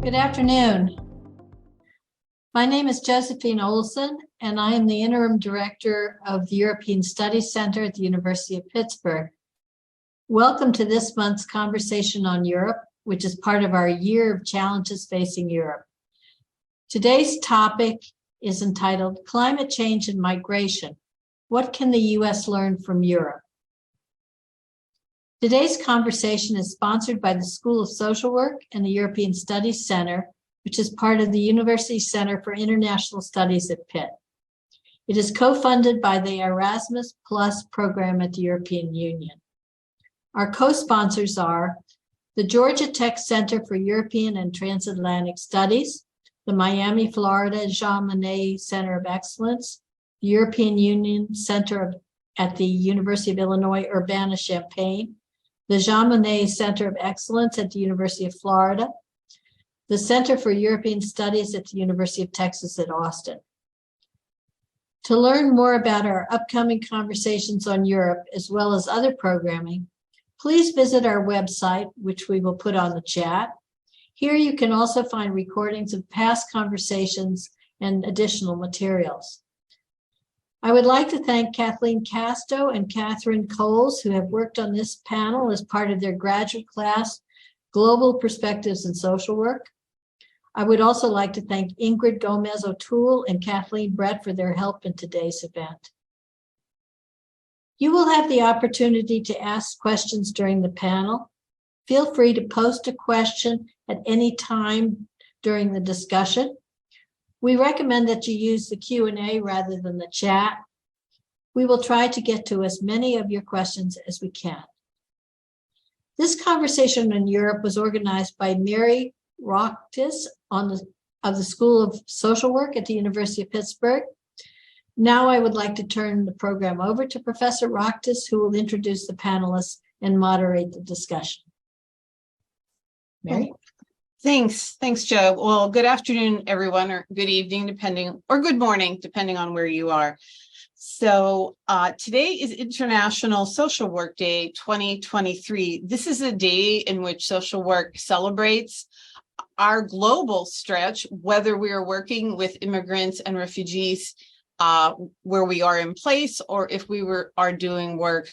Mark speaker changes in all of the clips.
Speaker 1: Good afternoon. My name is Josephine Olson, and I am the Interim Director of the European Studies Center at the University of Pittsburgh. Welcome to this month's Conversation on Europe, which is part of our Year of Challenges Facing Europe. Today's topic is entitled Climate Change and Migration. What can the U.S. learn from Europe? Today's conversation is sponsored by the School of Social Work and the European Studies Center, which is part of the University Center for International Studies at Pitt. It is co-funded by the Erasmus Plus program at the European Union. Our co-sponsors are the Georgia Tech Center for European and Transatlantic Studies, the Miami, Florida Jean Monnet Center of Excellence, the European Union Center at the University of Illinois Urbana-Champaign, the Jean Monnet Center of Excellence at the University of Florida, the Center for European Studies at the University of Texas at Austin. To learn more about our upcoming conversations on Europe, as well as other programming, please visit our website, which we will put on the chat. Here you can also find recordings of past conversations and additional materials. I would like to thank Kathleen Casto and Catherine Coles, who have worked on this panel as part of their graduate class, Global Perspectives in Social Work. I would also like to thank Ingrid Gomez O'Toole and Kathleen Brett for their help in today's event. You will have the opportunity to ask questions during the panel. Feel free to post a question at any time during the discussion. We recommend that you use the Q&A rather than the chat. We will try to get to as many of your questions as we can. This conversation on Europe was organized by Mary Rauktis of the School of Social Work at the University of Pittsburgh. Now I would like to turn the program over to Professor Rauktis, who will introduce the panelists and moderate the discussion. Mary?
Speaker 2: Thanks, Joe. Well, good afternoon, everyone, or good evening, or good morning, depending on where you are. So today is International Social Work Day 2023. This is a day in which social work celebrates our global stretch, whether we are working with immigrants and refugees where we are in place, or if we are doing work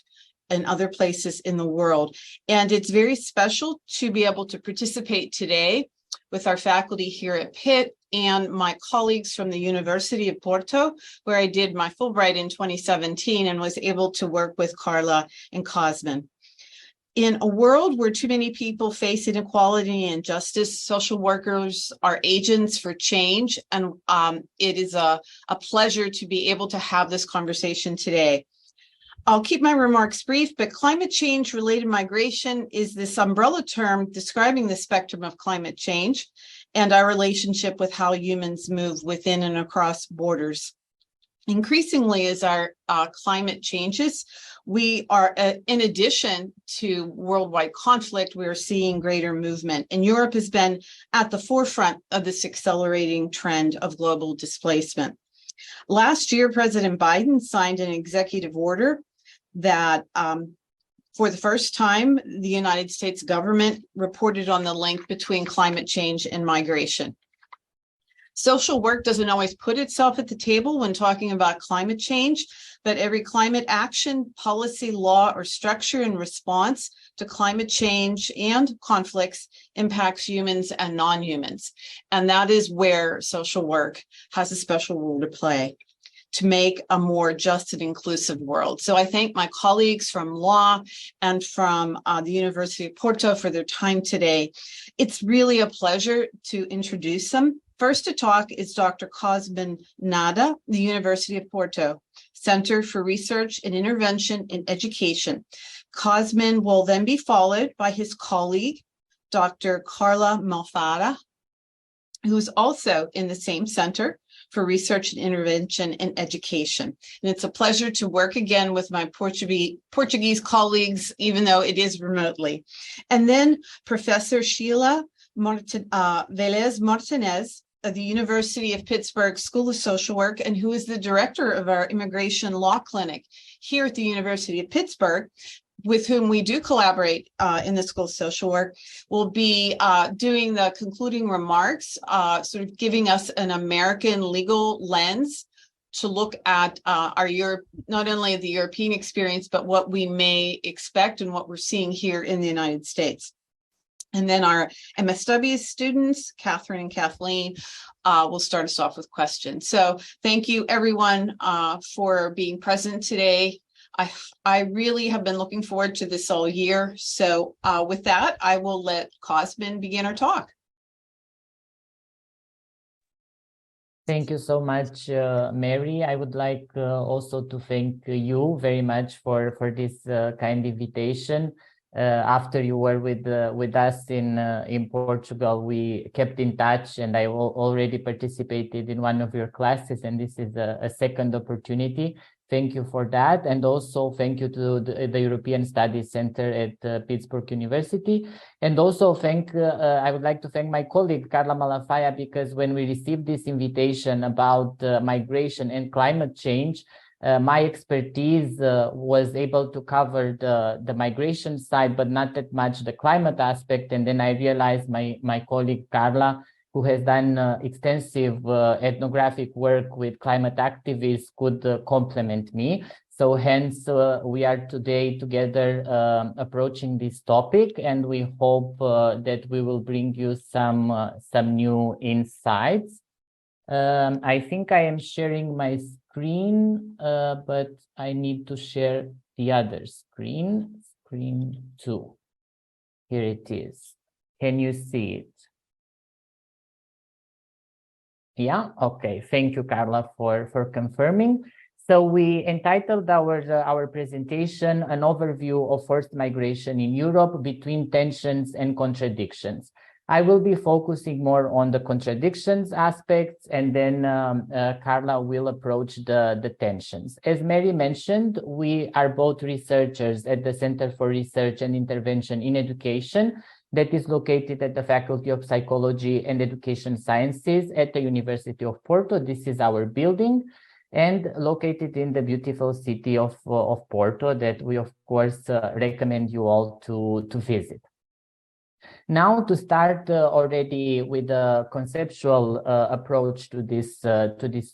Speaker 2: in other places in the world. And it's very special to be able to participate today with our faculty here at Pitt and my colleagues from the University of Porto, where I did my Fulbright in 2017 and was able to work with Carla and Cosmin. In a world where too many people face inequality and injustice, social workers are agents for change, and it is a pleasure to be able to have this conversation today. I'll keep my remarks brief, but climate change-related migration is this umbrella term describing the spectrum of climate change and our relationship with how humans move within and across borders. Increasingly, as our climate changes, we are, in addition to worldwide conflict, we are seeing greater movement. And Europe has been at the forefront of this accelerating trend of global displacement. Last year, President Biden signed an executive order that for the first time, the United States government reported on the link between climate change and migration. Social work doesn't always put itself at the table when talking about climate change, but every climate action, policy, law, or structure in response to climate change and conflicts impacts humans and non-humans. And that is where social work has a special role to play to make a more just and inclusive world. So I thank my colleagues from law and from the University of Porto for their time today. It's really a pleasure to introduce them. First to talk is Dr. Cosmin Nada, the University of Porto, Center for Research and Intervention in Education. Cosmin will then be followed by his colleague, Dr. Carla Malafaia, who is also in the same Center for Research and Intervention in Education. And it's a pleasure to work again with my Portuguese colleagues, even though it is remotely. And then Professor Sheila Velez Martinez of the University of Pittsburgh School of Social Work, and who is the director of our Immigration Law Clinic here at the University of Pittsburgh. with whom we do collaborate in the School of Social Work, will be doing the concluding remarks, sort of giving us an American legal lens to look at not only the European experience, but what we may expect and what we're seeing here in the United States. And then our MSW students, Catherine and Kathleen, will start us off with questions. So thank you everyone for being present today. I really have been looking forward to this all year. So with that, I will let Cosmin begin our talk.
Speaker 3: Thank you so much, Mary. I would like also to thank you very much for this kind invitation. After you were with us in Portugal, we kept in touch, and I already participated in one of your classes, and this is a second opportunity. Thank you for that, and also thank you to the European Studies Center at Pittsburgh University, and also I would like to thank my colleague Carla Malafaia, because when we received this invitation about migration and climate change, my expertise was able to cover the migration side, but not that much the climate aspect. And then I realized my colleague Carla, who has done extensive ethnographic work with climate activists, could complement me. So hence we are today together approaching this topic, and we hope that we will bring you some new insights. I think I am sharing my screen, but I need to share the other screen 2. Here it is. Can you see it? Yeah, okay. Thank you, Carla, for confirming. So we entitled our presentation an overview of forced migration in Europe between tensions and contradictions. I will be focusing more on the contradictions aspects, and then Carla will approach the tensions. As Mary mentioned, we are both researchers at the Center for Research and Intervention in Education, that is located at the Faculty of Psychology and Education Sciences at the University of Porto. This is our building, and located in the beautiful city of Porto, that we of course recommend you all to visit. Now, to start already with a conceptual approach to this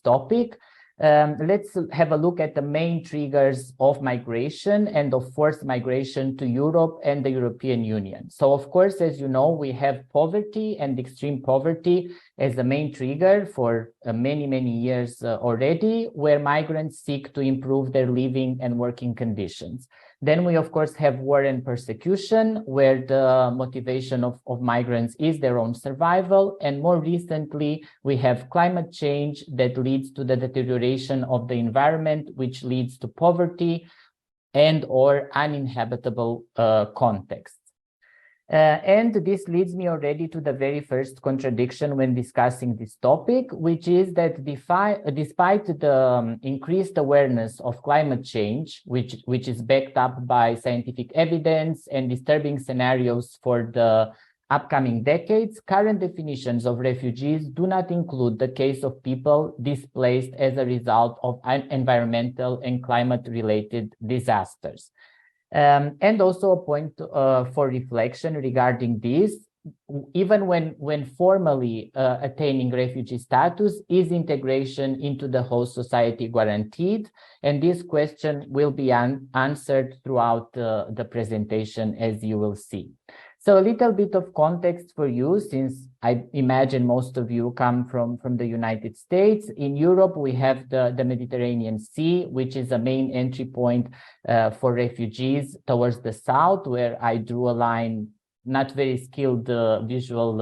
Speaker 3: topic, let's have a look at the main triggers of migration and of forced migration to Europe and the European Union. So, of course, as you know, we have poverty and extreme poverty as the main trigger for many years already, where migrants seek to improve their living and working conditions. Then we, of course, have war and persecution, where the motivation of migrants is their own survival. And more recently, we have climate change that leads to the deterioration of the environment, which leads to poverty and or uninhabitable contexts. And this leads me already to the very first contradiction when discussing this topic, which is that despite the increased awareness of climate change, which is backed up by scientific evidence and disturbing scenarios for the upcoming decades, current definitions of refugees do not include the case of people displaced as a result of environmental and climate-related disasters. And also a point for reflection regarding this: even when formally attaining refugee status, is integration into the host society guaranteed? And this question will be answered throughout the presentation, as you will see. So a little bit of context for you, since I imagine most of you come from the United States. In Europe, we have the Mediterranean Sea, which is a main entry point for refugees towards the south, where I drew a line, not very skilled visual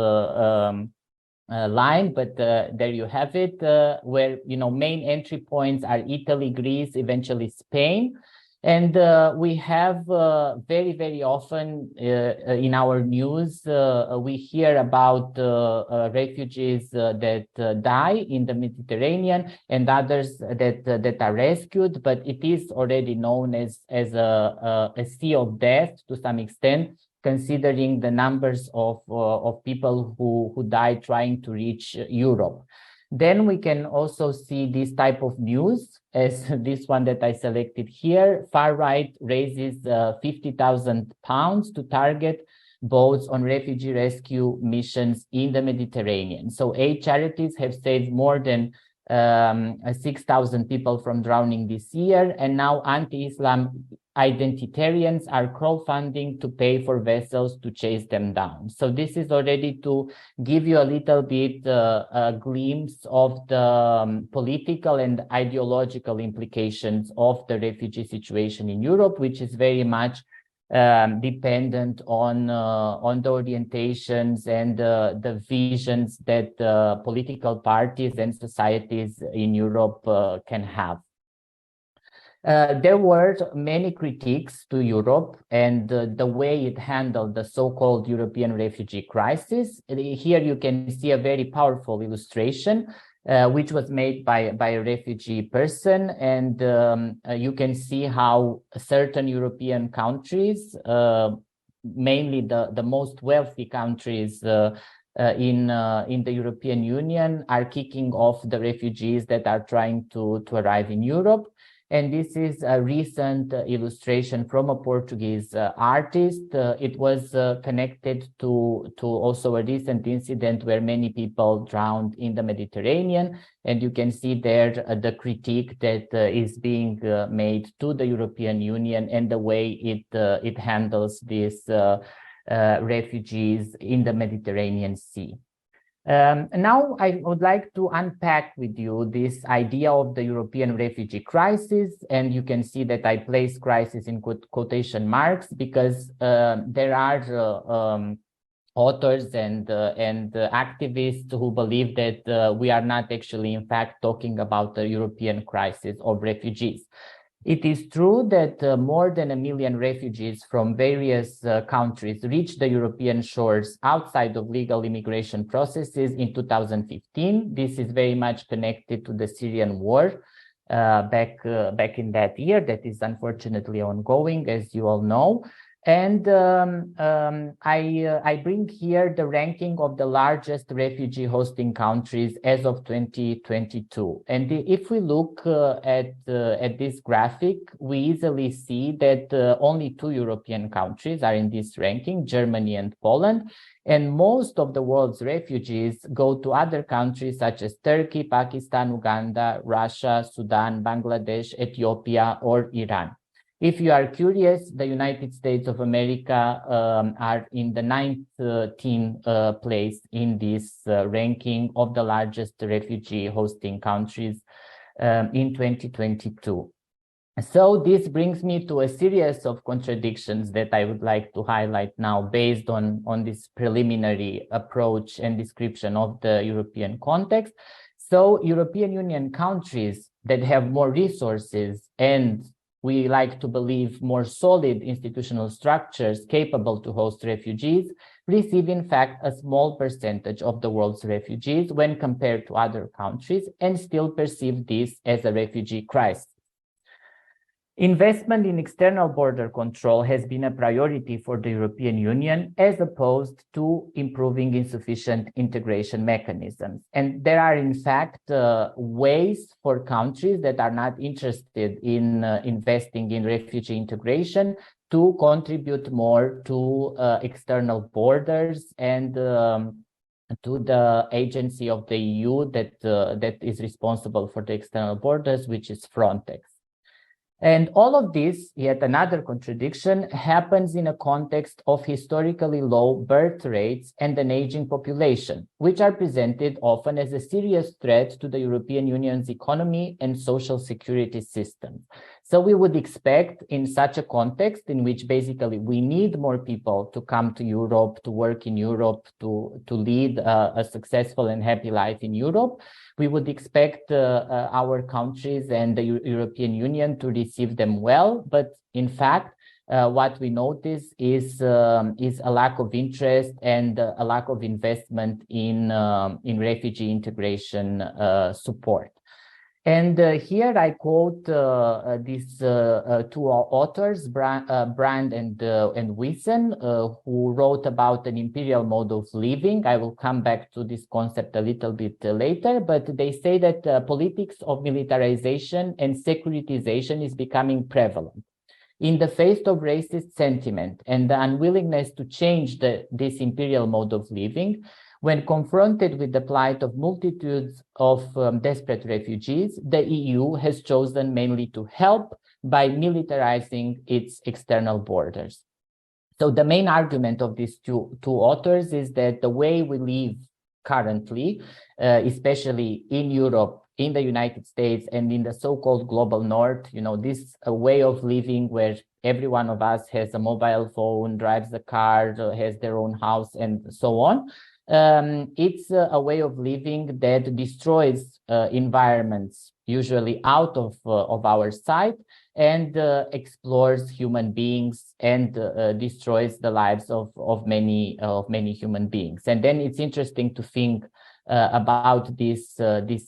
Speaker 3: line, but there you have it, where, you know, main entry points are Italy, Greece, eventually Spain. And we have very often in our news, we hear about refugees that die in the Mediterranean and others that are rescued, but it is already known as a sea of death to some extent, considering the numbers of people who died trying to reach Europe. Then we can also see this type of news as this one that I selected here. Far right raises 50,000 pounds to target boats on refugee rescue missions in the Mediterranean. So 8 charities have saved more than 6,000 people from drowning this year. And now anti-Islam identitarians are crowdfunding to pay for vessels to chase them down. So this is already to give you a little bit a glimpse of the political and ideological implications of the refugee situation in Europe, which is very much dependent on the orientations and the visions that political parties and societies in Europe can have. There were many critiques to Europe and the way it handled the so-called European refugee crisis. Here you can see a very powerful illustration which was made by a refugee person, and you can see how certain European countries, mainly the most wealthy countries in the European Union, are kicking off the refugees that are trying to arrive in Europe. And this is a recent illustration from a Portuguese artist. It was connected to also a recent incident where many people drowned in the Mediterranean. And you can see there the critique that is being made to the European Union and the way it handles these refugees in the Mediterranean Sea. Now I would like to unpack with you this idea of the European refugee crisis, and you can see that I place crisis in quotation marks because there are authors and activists who believe that we are not actually in fact talking about the European crisis of refugees. It is true that more than 1 million refugees from various countries reached the European shores outside of legal immigration processes in 2015. This is very much connected to the Syrian war back in that year that is unfortunately ongoing, as you all know. And I bring here the ranking of the largest refugee hosting countries as of 2022. And if we look at this graphic, we easily see that only 2 European countries are in this ranking, Germany and Poland. And most of the world's refugees go to other countries such as Turkey, Pakistan, Uganda, Russia, Sudan, Bangladesh, Ethiopia, or Iran. If you are curious, the United States of America are in the 19th place in this ranking of the largest refugee hosting countries in 2022. So this brings me to a series of contradictions that I would like to highlight now based on this preliminary approach and description of the European context. So European Union countries that have more resources and we like to believe more solid institutional structures capable to host refugees receive, in fact, a small percentage of the world's refugees when compared to other countries and still perceive this as a refugee crisis. Investment in external border control has been a priority for the European Union as opposed to improving insufficient integration mechanisms. And there are, in fact, ways for countries that are not interested in investing in refugee integration to contribute more to external borders and to the agency of the EU that is responsible for the external borders, which is Frontex. And all of this, yet another contradiction, happens in a context of historically low birth rates and an aging population, which are presented often as a serious threat to the European Union's economy and social security system. So we would expect in such a context in which basically we need more people to come to Europe, to work in Europe, to lead a successful and happy life in Europe, we would expect our countries and the European Union to receive them well. But in fact, what we notice is a lack of interest and a lack of investment in refugee integration support. And here I quote these two authors, Brand and Wiesen, who wrote about an imperial mode of living. I will come back to this concept a little bit later, but they say that politics of militarization and securitization is becoming prevalent. In the face of racist sentiment and the unwillingness to change this imperial mode of living, when confronted with the plight of multitudes of desperate refugees, the EU has chosen mainly to help by militarizing its external borders. So the main argument of these two authors is that the way we live currently, especially in Europe, in the United States, and in the so-called global north, this way of living where every one of us has a mobile phone, drives a car, has their own house, and so on. It's a way of living that destroys environments, usually out of our sight, and explores human beings and destroys the lives of many human beings. And then it's interesting to think about this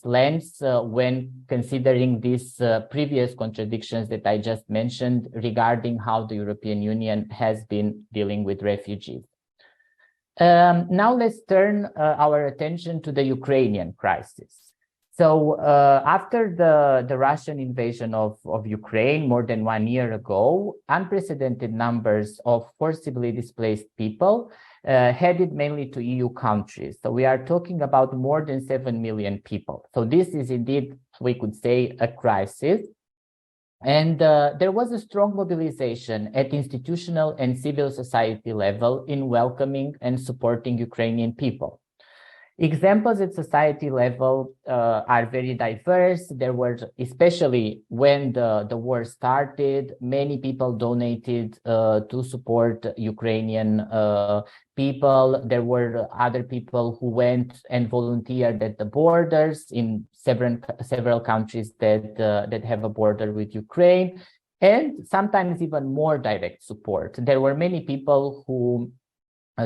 Speaker 3: lens when considering these previous contradictions that I just mentioned regarding how the European Union has been dealing with refugees. Now let's turn our attention to the Ukrainian crisis. So after the Russian invasion of Ukraine more than 1 year ago, unprecedented numbers of forcibly displaced people headed mainly to EU countries. So we are talking about more than 7 million people. So this is indeed, we could say, a crisis. And there was a strong mobilization at institutional and civil society level in welcoming and supporting Ukrainian people. Examples at society level are very diverse. There were, especially when the war started, many people donated to support Ukrainian people. There were other people who went and volunteered at the borders in several countries that have a border with Ukraine, and sometimes even more direct support. There were many people who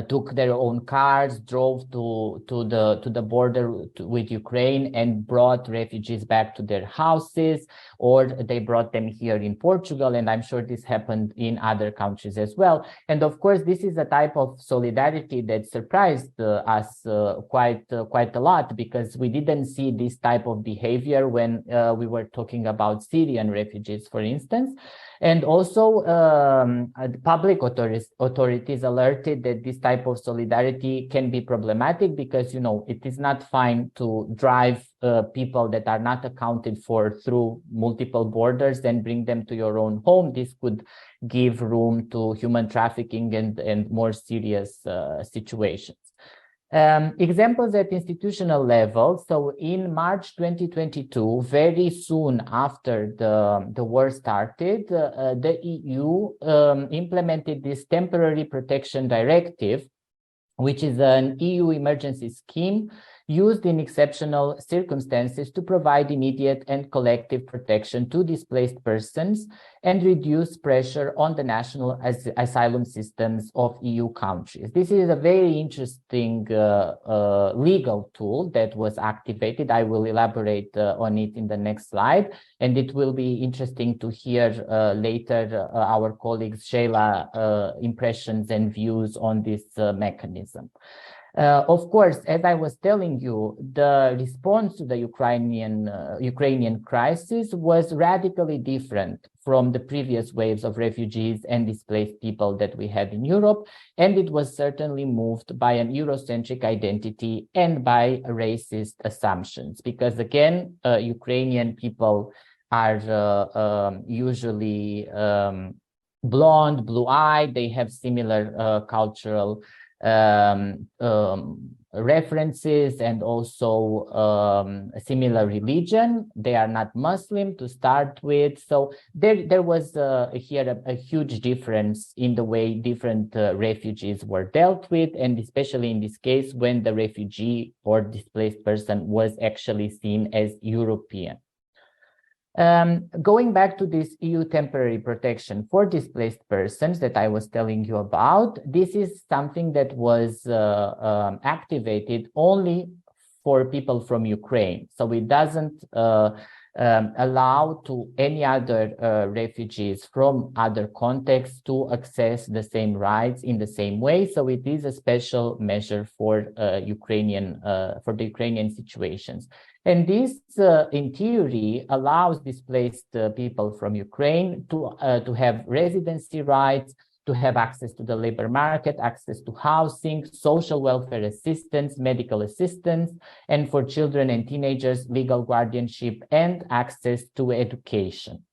Speaker 3: took their own cars, drove to the border with Ukraine and brought refugees back to their houses, or they brought them here in Portugal, and I'm sure this happened in other countries as well. And of course, this is a type of solidarity that surprised us quite a lot, because we didn't see this type of behavior when we were talking about Syrian refugees, for instance. And also, public authorities alerted that this type of solidarity can be problematic because, it is not fine to drive people that are not accounted for through multiple borders and bring them to your own home. This could give room to human trafficking and more serious situations. Examples at institutional level. So in March 2022, very soon after the war started, the EU implemented this temporary protection directive, which is an EU emergency scheme used in exceptional circumstances to provide immediate and collective protection to displaced persons and reduce pressure on the national asylum systems of EU countries. This is a very interesting legal tool that was activated. I will elaborate on it in the next slide, and it will be interesting to hear later our colleagues Sheila impressions and views on this mechanism. Of course, as I was telling you, the response to the Ukrainian crisis was radically different from the previous waves of refugees and displaced people that we had in Europe, and it was certainly moved by an Eurocentric identity and by racist assumptions, because again, Ukrainian people are usually blonde, blue-eyed, they have similar cultural references and also similar religion. They are not Muslim to start with. So there was here a huge difference in the way different refugees were dealt with, and especially in this case when the refugee or displaced person was actually seen as European. Going back to this EU temporary protection for displaced persons that I was telling you about, this is something that was activated only for people from Ukraine. So it doesn't allow to any other refugees from other contexts to access the same rights in the same way. So it is a special measure for the Ukrainian situations. And this, in theory, allows displaced people from Ukraine to have residency rights, to have access to the labor market, access to housing, social welfare assistance, medical assistance, and for children and teenagers, legal guardianship and access to education.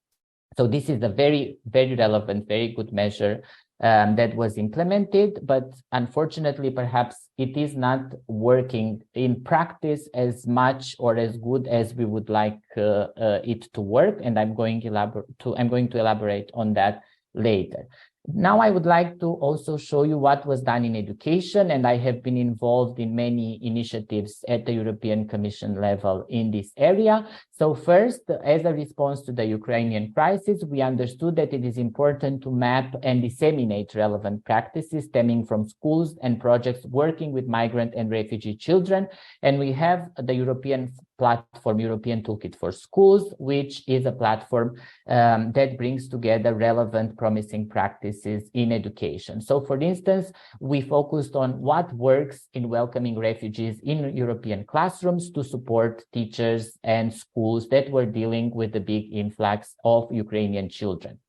Speaker 3: So this is a very, very relevant, very good measure that was implemented, but unfortunately, perhaps it is not working in practice as much or as good as we would like it to work. And I'm going to elaborate on that later. Now, I would like to also show you what was done in education, and I have been involved in many initiatives at the European Commission level in this area. So first, as a response to the Ukrainian crisis, we understood that it is important to map and disseminate relevant practices stemming from schools and projects working with migrant and refugee children. And we have the European platform, European Toolkit for Schools, which is a platform that brings together relevant, promising practices in education. So, for instance, we focused on what works in welcoming refugees in European classrooms to support teachers and schools that were dealing with the big influx of Ukrainian children.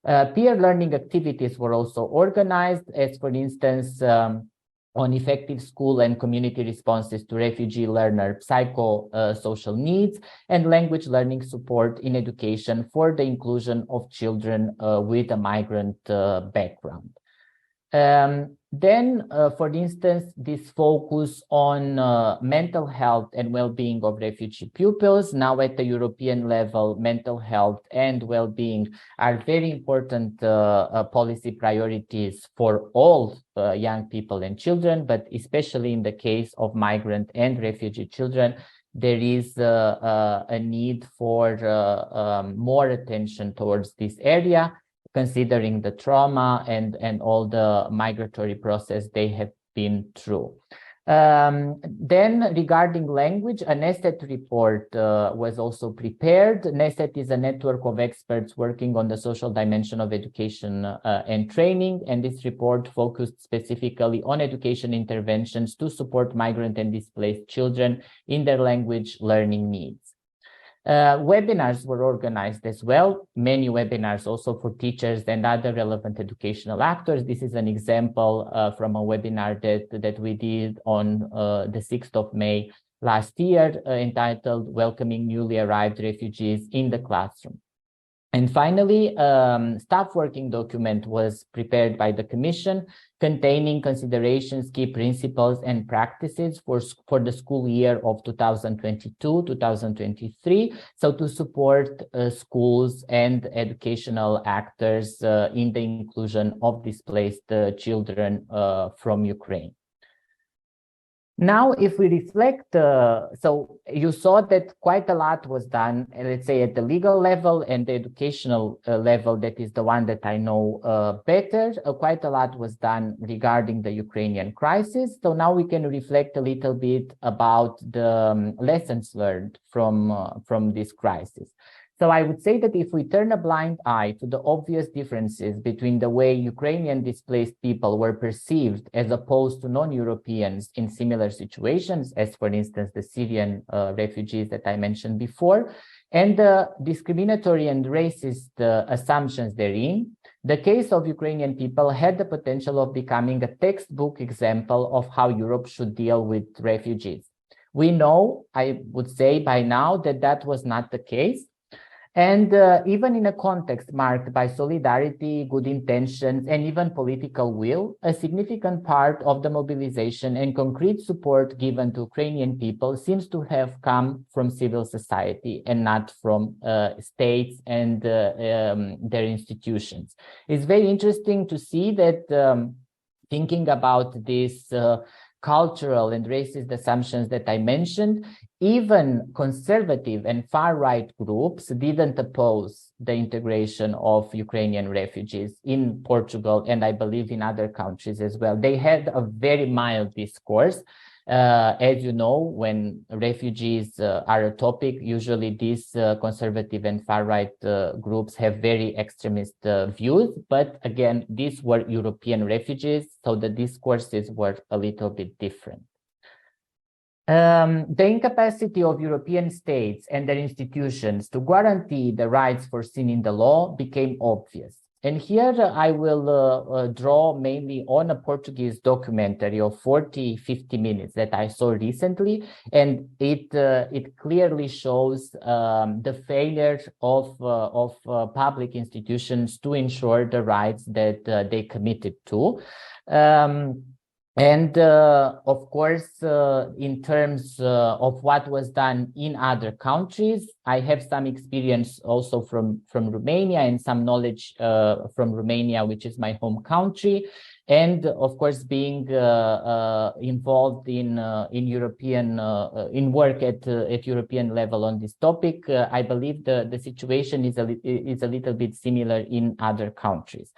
Speaker 3: Peer learning activities were also organized, as for instance, on effective school and community responses to refugee learner psychosocial needs and language learning support in education for the inclusion of children with a migrant background. Then, for instance, this focus on mental health and well-being of refugee pupils. Now at the European level, mental health and well-being are very important policy priorities for all young people and children, but especially in the case of migrant and refugee children, there is a need for more attention towards this area, considering the trauma and all the migratory process they have been through. Then regarding language, a NESET report was also prepared. NESET is a network of experts working on the social dimension of education and training, and this report focused specifically on education interventions to support migrant and displaced children in their language learning needs. Webinars were organized as well, many webinars also for teachers and other relevant educational actors. This is an example from a webinar that we did on the 6th of May last year, entitled Welcoming Newly Arrived Refugees in the Classroom. And finally, staff working document was prepared by the Commission, containing considerations, key principles, and practices for the school year of 2022-2023. So to support schools and educational actors in the inclusion of displaced children from Ukraine. Now, if we reflect, so you saw that quite a lot was done, let's say, at the legal level and the educational level, that is the one that I know better. Quite a lot was done regarding the Ukrainian crisis. So now we can reflect a little bit about the lessons learned from this crisis. So I would say that if we turn a blind eye to the obvious differences between the way Ukrainian displaced people were perceived as opposed to non-Europeans in similar situations, as for instance, the Syrian refugees that I mentioned before, and the discriminatory and racist assumptions therein, the case of Ukrainian people had the potential of becoming a textbook example of how Europe should deal with refugees. We know, I would say by now, that that was not the case. And even in a context marked by solidarity, good intentions, and even political will, a significant part of the mobilization and concrete support given to Ukrainian people seems to have come from civil society and not from states and their institutions. It's very interesting to see that thinking about these cultural and racist assumptions that I mentioned, even conservative and far-right groups didn't oppose the integration of Ukrainian refugees in Portugal, and I believe in other countries as well. They had a very mild discourse, As you know, when refugees are a topic, usually these conservative and far-right groups have very extremist views. But again, these were European refugees, so the discourses were a little bit different. The incapacity of European states and their institutions to guarantee the rights foreseen in the law became obvious. And here I will draw mainly on a Portuguese documentary of 40-50 minutes that I saw recently, and it clearly shows the failure of public institutions to ensure the rights that they committed to. Of course, in terms of what was done in other countries, I have some experience also from Romania and some knowledge from Romania, which is my home country. And of course, being involved in European in work at European level on this topic, I believe the situation is a little bit similar in other countries.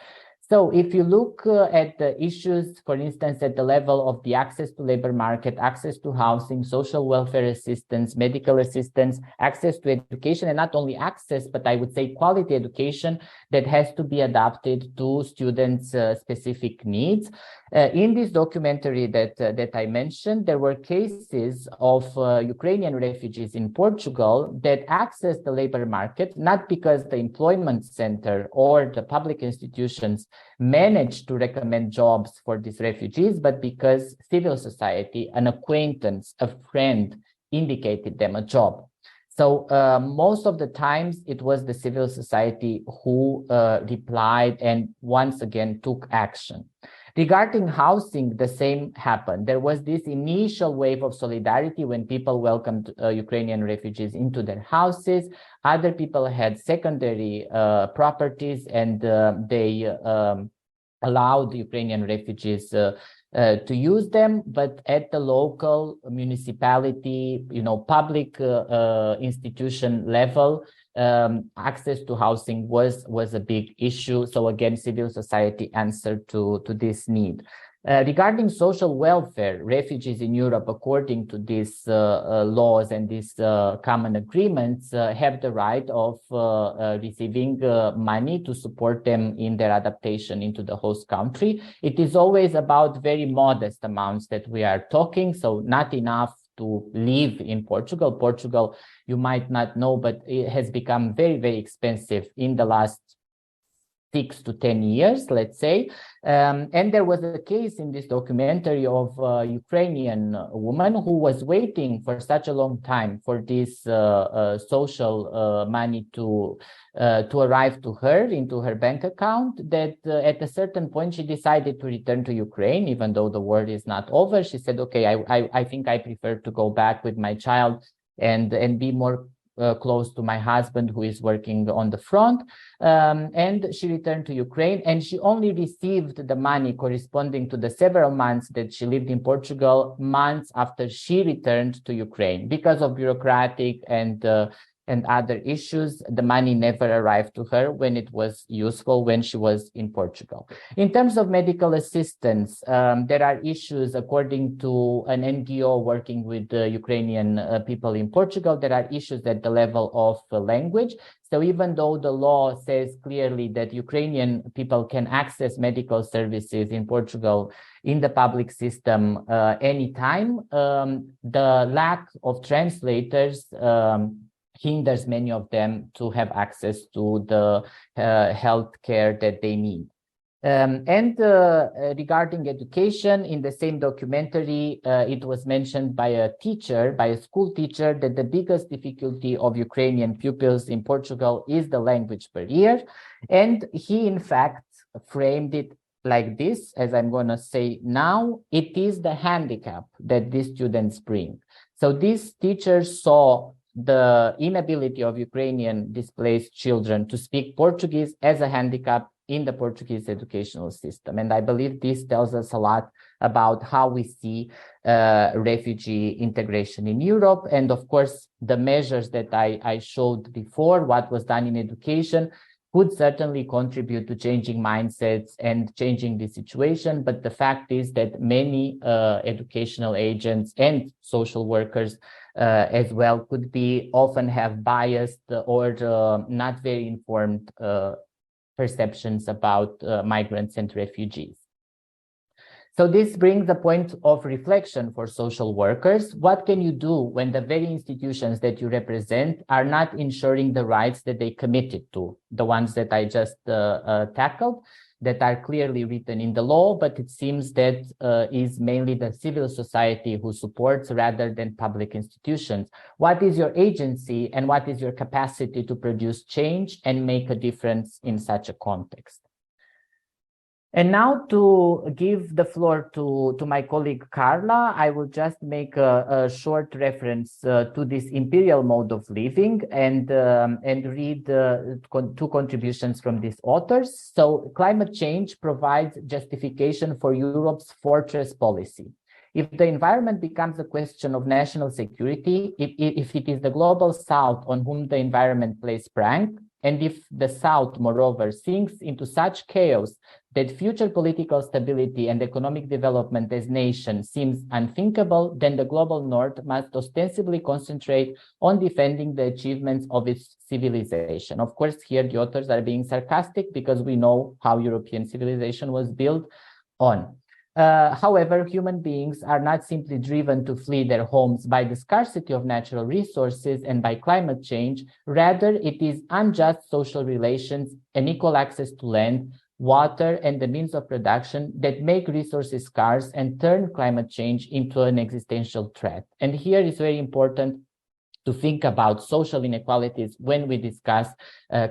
Speaker 3: So if you look at the issues, for instance, at the level of the access to labor market, access to housing, social welfare assistance, medical assistance, access to education, and not only access, but I would say quality education that has to be adapted to students' specific needs. In this documentary that I mentioned, there were cases of Ukrainian refugees in Portugal that accessed the labor market, not because the employment center or the public institutions managed to recommend jobs for these refugees, but because civil society, an acquaintance, a friend, indicated them a job. So most of the times it was the civil society who replied and once again took action. Regarding housing, the same happened. There was this initial wave of solidarity when people welcomed Ukrainian refugees into their houses. Other people had secondary properties, and they allowed Ukrainian refugees to use them. But at the local municipality, public institution level, access to housing was a big issue. So again, civil society answered to this need. Regarding social welfare, refugees in Europe, according to these laws and these common agreements, have the right of receiving money to support them in their adaptation into the host country. It is always about very modest amounts that we are talking, so not enough to live in Portugal. Portugal, you might not know, but it has become very, very expensive in the last 6 to 10 years, let's say. And there was a case in this documentary of a Ukrainian woman who was waiting for such a long time for this social money to arrive to her into her bank account that at a certain point she decided to return to Ukraine, even though the war is not over. She said, okay, I think I prefer to go back with my child and be more close to my husband who is working on the front. And she returned to Ukraine, and she only received the money corresponding to the several months that she lived in Portugal, months after she returned to Ukraine. Because of bureaucratic and other issues, the money never arrived to her when it was useful when she was in Portugal. In terms of medical assistance, there are issues according to an NGO working with Ukrainian people in Portugal. There are issues at the level of language. So even though the law says clearly that Ukrainian people can access medical services in Portugal in the public system anytime, the lack of translators hinders many of them to have access to the health care that they need. Regarding education, in the same documentary, it was mentioned by a school teacher, that the biggest difficulty of Ukrainian pupils in Portugal is the language barrier. And he, in fact, framed it like this, as I'm going to say now: it is the handicap that these students bring. So these teachers saw the inability of Ukrainian displaced children to speak Portuguese as a handicap in the Portuguese educational system. And I believe this tells us a lot about how we see refugee integration in Europe. And of course, the measures that I showed before, what was done in education, could certainly contribute to changing mindsets and changing the situation. But the fact is that many educational agents and social workers as well could be often have biased or not very informed perceptions about migrants and refugees. So this brings a point of reflection for social workers. What can you do when the very institutions that you represent are not ensuring the rights that they committed to, the ones that I just tackled, that are clearly written in the law, but it seems that is mainly the civil society who supports rather than public institutions. What is your agency and what is your capacity to produce change and make a difference in such a context? And now to give the floor to my colleague Carla, I will just make a short reference to this imperial mode of living and read two contributions from these authors. So climate change provides justification for Europe's fortress policy. If the environment becomes a question of national security, if it is the global south on whom the environment plays prank, and if the South, moreover, sinks into such chaos that future political stability and economic development as nation seems unthinkable, then the global North must ostensibly concentrate on defending the achievements of its civilization. Of course, here the authors are being sarcastic because we know how European civilization was built on. However, human beings are not simply driven to flee their homes by the scarcity of natural resources and by climate change. Rather, it is unjust social relations, unequal access to land, water, and the means of production that make resources scarce and turn climate change into an existential threat. And here is very important to think about social inequalities when we discuss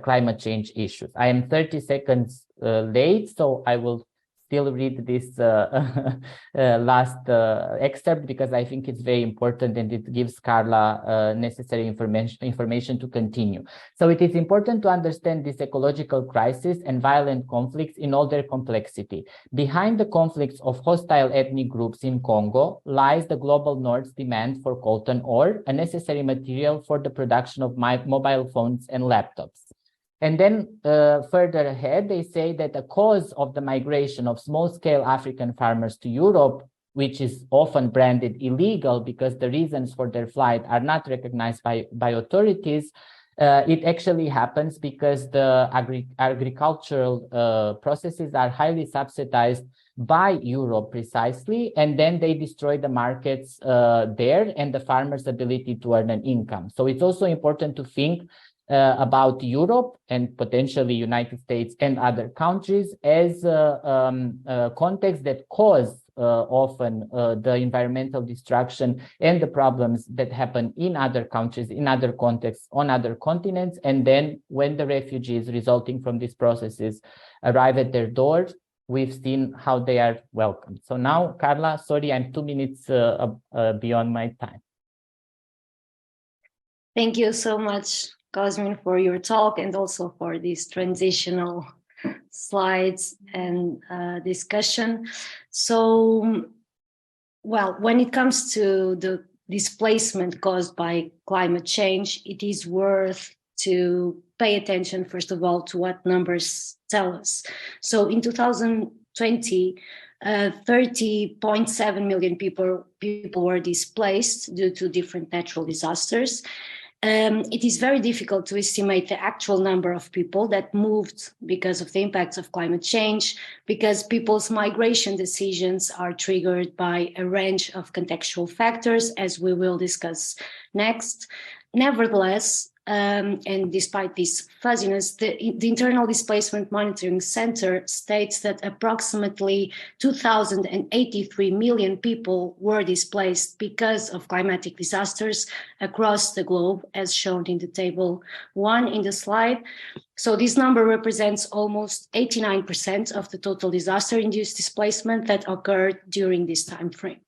Speaker 3: climate change issues. I am 30 seconds late, so I will still read this last excerpt because I think it's very important and it gives Carla necessary information to continue. So it is important to understand this ecological crisis and violent conflicts in all their complexity. Behind the conflicts of hostile ethnic groups in Congo lies the global North's demand for coltan ore, a necessary material for the production of mobile phones and laptops. And then further ahead, they say that the cause of the migration of small-scale African farmers to Europe, which is often branded illegal because the reasons for their flight are not recognized by authorities, it actually happens because the agricultural processes are highly subsidized by Europe precisely, and then they destroy the markets there and the farmers' ability to earn an income. So it's also important to think about Europe and potentially United States and other countries as a context that cause often the environmental destruction and the problems that happen in other countries, in other contexts, on other continents. And then when the refugees resulting from these processes arrive at their doors, we've seen how they are welcomed. So now, Carla, sorry, I'm 2 minutes beyond my time.
Speaker 4: Thank you so much, Cosmin, for your talk and also for these transitional slides and discussion. So, well, when it comes to the displacement caused by climate change, it is worth to pay attention, first of all, to what numbers tell us. So in 2020, 30.7 million people were displaced due to different natural disasters. It is very difficult to estimate the actual number of people that moved because of the impacts of climate change, because people's migration decisions are triggered by a range of contextual factors, as we will discuss next. Nevertheless, and despite this fuzziness, the Internal Displacement Monitoring Center states that approximately 2,083 million people were displaced because of climatic disasters across the globe, as shown in the table 1 in the slide. So this number represents almost 89% of the total disaster-induced displacement that occurred during this time frame.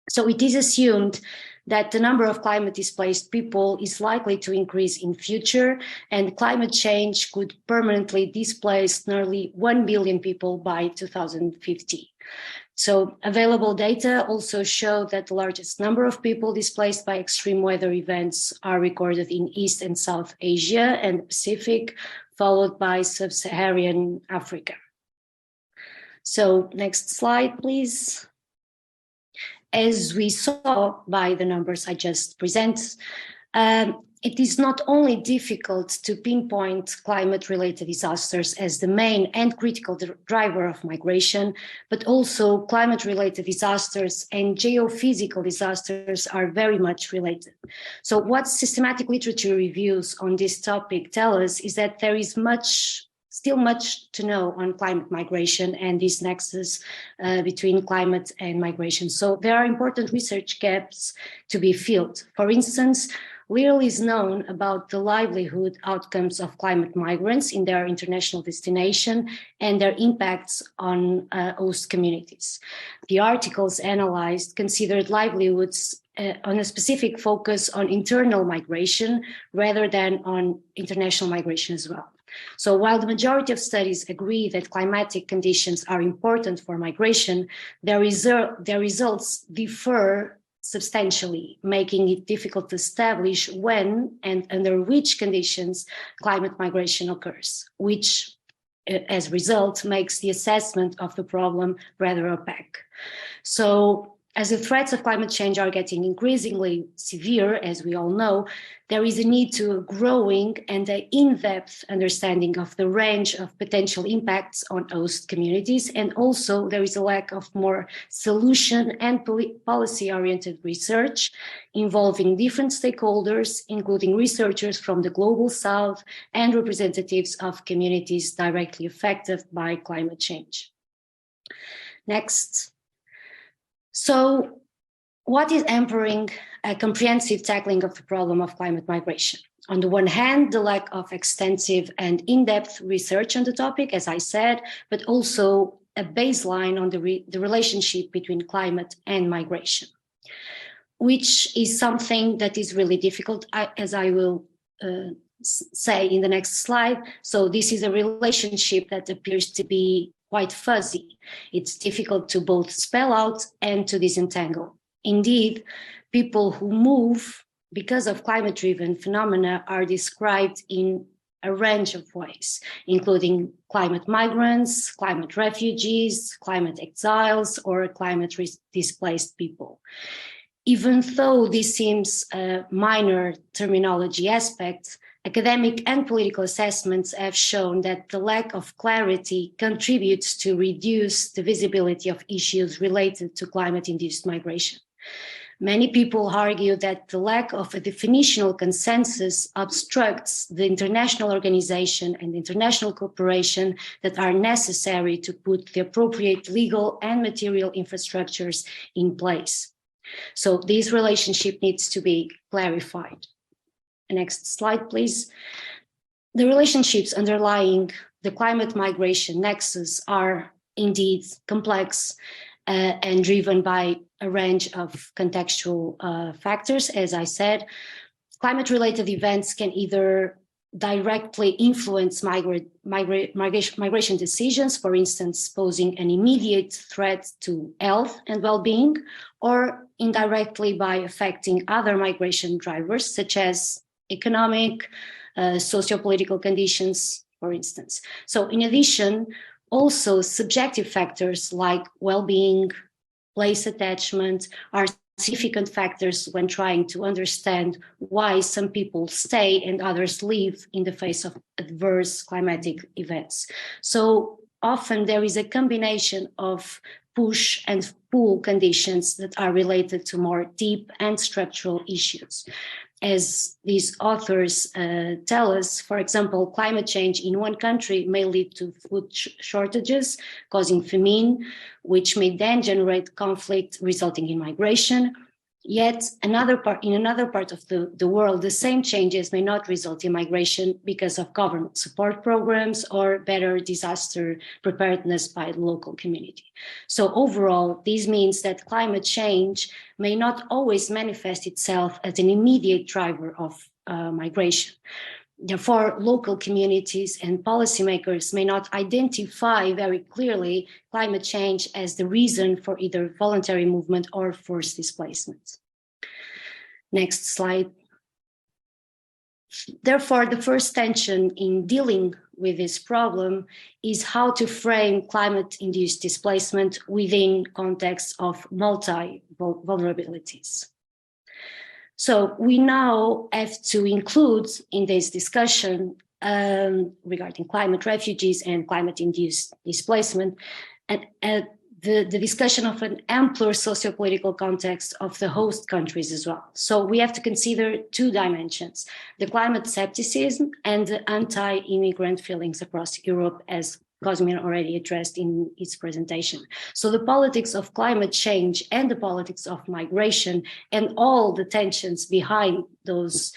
Speaker 4: So it is assumed that the number of climate displaced people is likely to increase in future, and climate change could permanently displace nearly 1 billion people by 2050. So available data also show that the largest number of people displaced by extreme weather events are recorded in East and South Asia and Pacific, followed by sub-Saharan Africa. So next slide, please. As we saw by the numbers I just presented, it is not only difficult to pinpoint climate-related disasters as the main and critical driver of migration, but also climate-related disasters and geophysical disasters are very much related. So what systematic literature reviews on this topic tell us is that there is still much to know on climate migration and this nexus between climate and migration. So there are important research gaps to be filled. For instance, little is known about the livelihood outcomes of climate migrants in their international destination and their impacts on host communities. The articles analyzed considered livelihoods on a specific focus on internal migration rather than on international migration as well. So while the majority of studies agree that climatic conditions are important for migration, their results differ substantially, making it difficult to establish when and under which conditions climate migration occurs, which as a result makes the assessment of the problem rather opaque. So as the threats of climate change are getting increasingly severe, as we all know, there is a need to a growing and an in-depth understanding of the range of potential impacts on host communities. And also there is a lack of more solution and policy-oriented research involving different stakeholders, including researchers from the Global South and representatives of communities directly affected by climate change. Next. So what is hampering a comprehensive tackling of the problem of climate migration? On the one hand, the lack of extensive and in-depth research on the topic, as I said, but also a baseline on the relationship between climate and migration, which is something that is really difficult, as I will say in the next slide. So this is a relationship that appears to be quite fuzzy. It's difficult to both spell out and to disentangle. Indeed, people who move because of climate-driven phenomena are described in a range of ways, including climate migrants, climate refugees, climate exiles, or climate displaced people. Even though this seems a minor terminology aspect, academic and political assessments have shown that the lack of clarity contributes to reduce the visibility of issues related to climate-induced migration. Many people argue that the lack of a definitional consensus obstructs the international organization and international cooperation that are necessary to put the appropriate legal and material infrastructures in place. So this relationship needs to be clarified. Next slide, please. The relationships underlying the climate migration nexus are indeed complex and driven by a range of contextual factors. As I said, climate-related events can either directly influence migration decisions, for instance, posing an immediate threat to health and well-being, or indirectly by affecting other migration drivers, such as economic, socio-political conditions, for instance. So in addition, also subjective factors like well-being, place attachment are significant factors when trying to understand why some people stay and others leave in the face of adverse climatic events. So often there is a combination of push and pull conditions that are related to more deep and structural issues. As these authors tell us, for example, climate change in one country may lead to food shortages, causing famine, which may then generate conflict resulting in migration. Yet in another part of the world, the same changes may not result in migration because of government support programs or better disaster preparedness by the local community. So overall, this means that climate change may not always manifest itself as an immediate driver of migration. Therefore, local communities and policymakers may not identify very clearly climate change as the reason for either voluntary movement or forced displacement. Next slide. Therefore, the first tension in dealing with this problem is how to frame climate-induced displacement within context of multi-vulnerabilities. So we now have to include in this discussion regarding climate refugees and climate-induced displacement and the discussion of an ampler socio-political context of the host countries as well. So we have to consider two dimensions, the climate skepticism and the anti-immigrant feelings across Europe, as Cosmin already addressed in its presentation. So the politics of climate change and the politics of migration and all the tensions behind those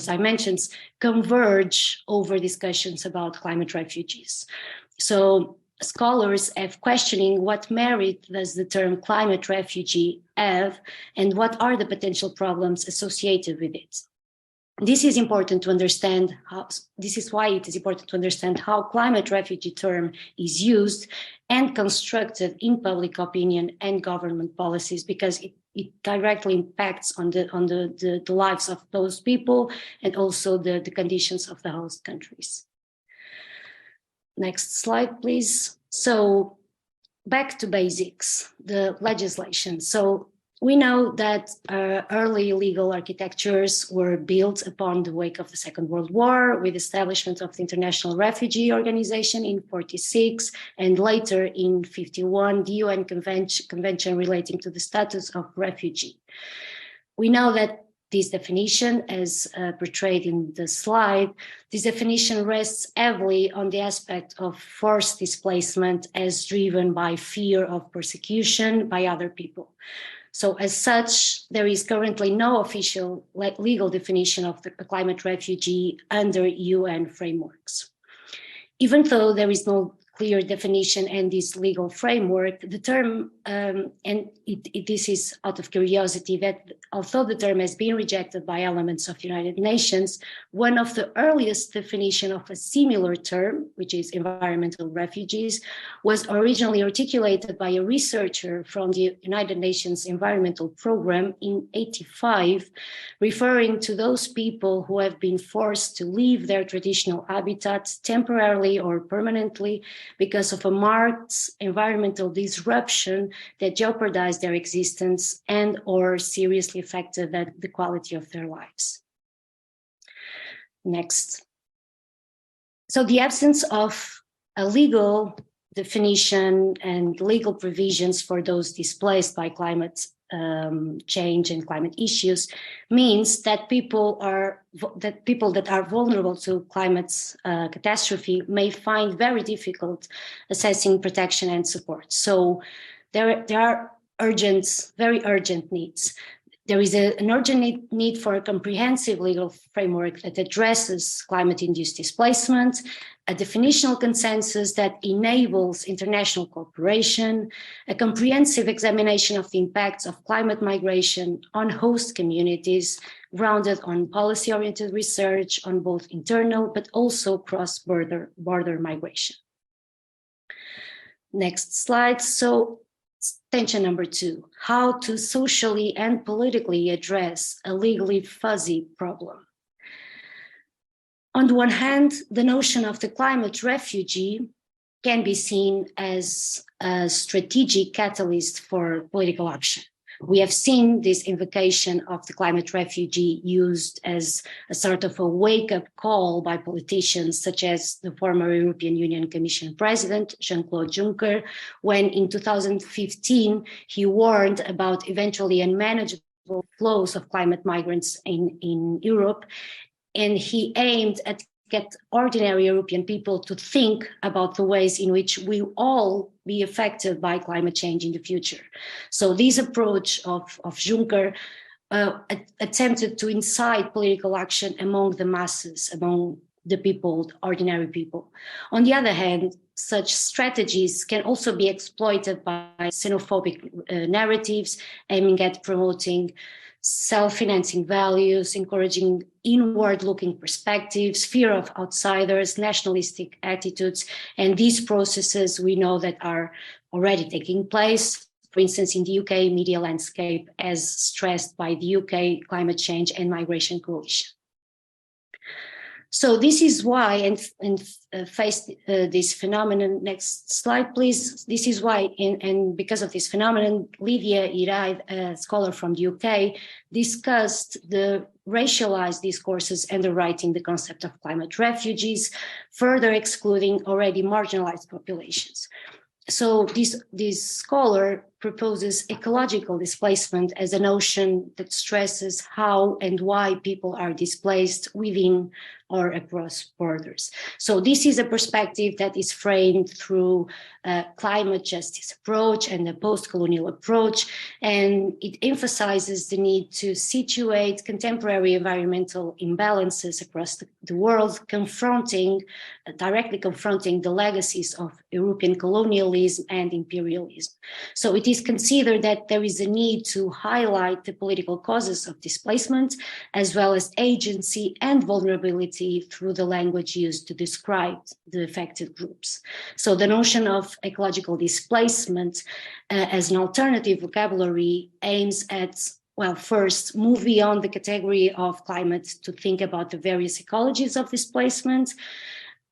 Speaker 4: dimensions converge over discussions about climate refugees. So scholars have questioning what merit does the term climate refugee have and what are the potential problems associated with it. This is important to understand how, this is why it is important to understand how climate refugee term is used and constructed in public opinion and government policies, because it directly impacts on the lives of those people and also the conditions of the host countries. Next slide, please. So back to basics, the legislation. So we know that early legal architectures were built upon the wake of the Second World War, with establishment of the International Refugee Organization in 1946, and later in 1951, the UN Convention relating to the status of refugee. We know that this definition, as portrayed in the slide, this definition rests heavily on the aspect of forced displacement as driven by fear of persecution by other people. So as such, there is currently no official legal definition of the climate refugee under UN frameworks. Even though there is no clear definition and this legal framework, the term, this is out of curiosity, that although the term has been rejected by elements of United Nations, one of the earliest definition of a similar term, which is environmental refugees, was originally articulated by a researcher from the United Nations Environmental Program in 1985, referring to those people who have been forced to leave their traditional habitats temporarily or permanently because of a marked environmental disruption that jeopardized their existence and or seriously affected the quality of their lives. Next. So the absence of a legal definition and legal provisions for those displaced by climate change and climate issues means that people that are vulnerable to climate catastrophe may find very difficult assessing protection and support. So there are very urgent needs. There is an urgent need for a comprehensive legal framework that addresses climate-induced displacement, a definitional consensus that enables international cooperation, a comprehensive examination of the impacts of climate migration on host communities, grounded on policy-oriented research on both internal but also cross-border migration. Next slide. So, tension number 2, how to socially and politically address a legally fuzzy problem. On the one hand, the notion of the climate refugee can be seen as a strategic catalyst for political action. We have seen this invocation of the climate refugee used as a sort of a wake-up call by politicians, such as the former European Union Commission President, Jean-Claude Juncker, when in 2015, he warned about eventually unmanageable flows of climate migrants in Europe. And he aimed at get ordinary European people to think about the ways in which we all be affected by climate change in the future. So this approach of Juncker attempted to incite political action among the masses, among the people, ordinary people. On the other hand, such strategies can also be exploited by xenophobic narratives aiming at promoting self-financing values, encouraging inward-looking perspectives, fear of outsiders, nationalistic attitudes, and these processes we know that are already taking place, for instance, in the UK media landscape, as stressed by the UK Climate Change and Migration Coalition. So this is why, face this phenomenon. Next slide, please. This is why, and because of this phenomenon, Lydia Iraid, a scholar from the UK, discussed the racialized discourses underwriting the concept of climate refugees, further excluding already marginalized populations. So this scholar proposes ecological displacement as a notion that stresses how and why people are displaced within or across borders. So this is a perspective that is framed through a climate justice approach and a post-colonial approach, and it emphasizes the need to situate contemporary environmental imbalances across the world, directly confronting the legacies of European colonialism and imperialism. So it is considered that there is a need to highlight the political causes of displacement, as well as agency and vulnerability through the language used to describe the affected groups. So the notion of ecological displacement as an alternative vocabulary aims at, well, first, move beyond the category of climate to think about the various ecologies of displacement.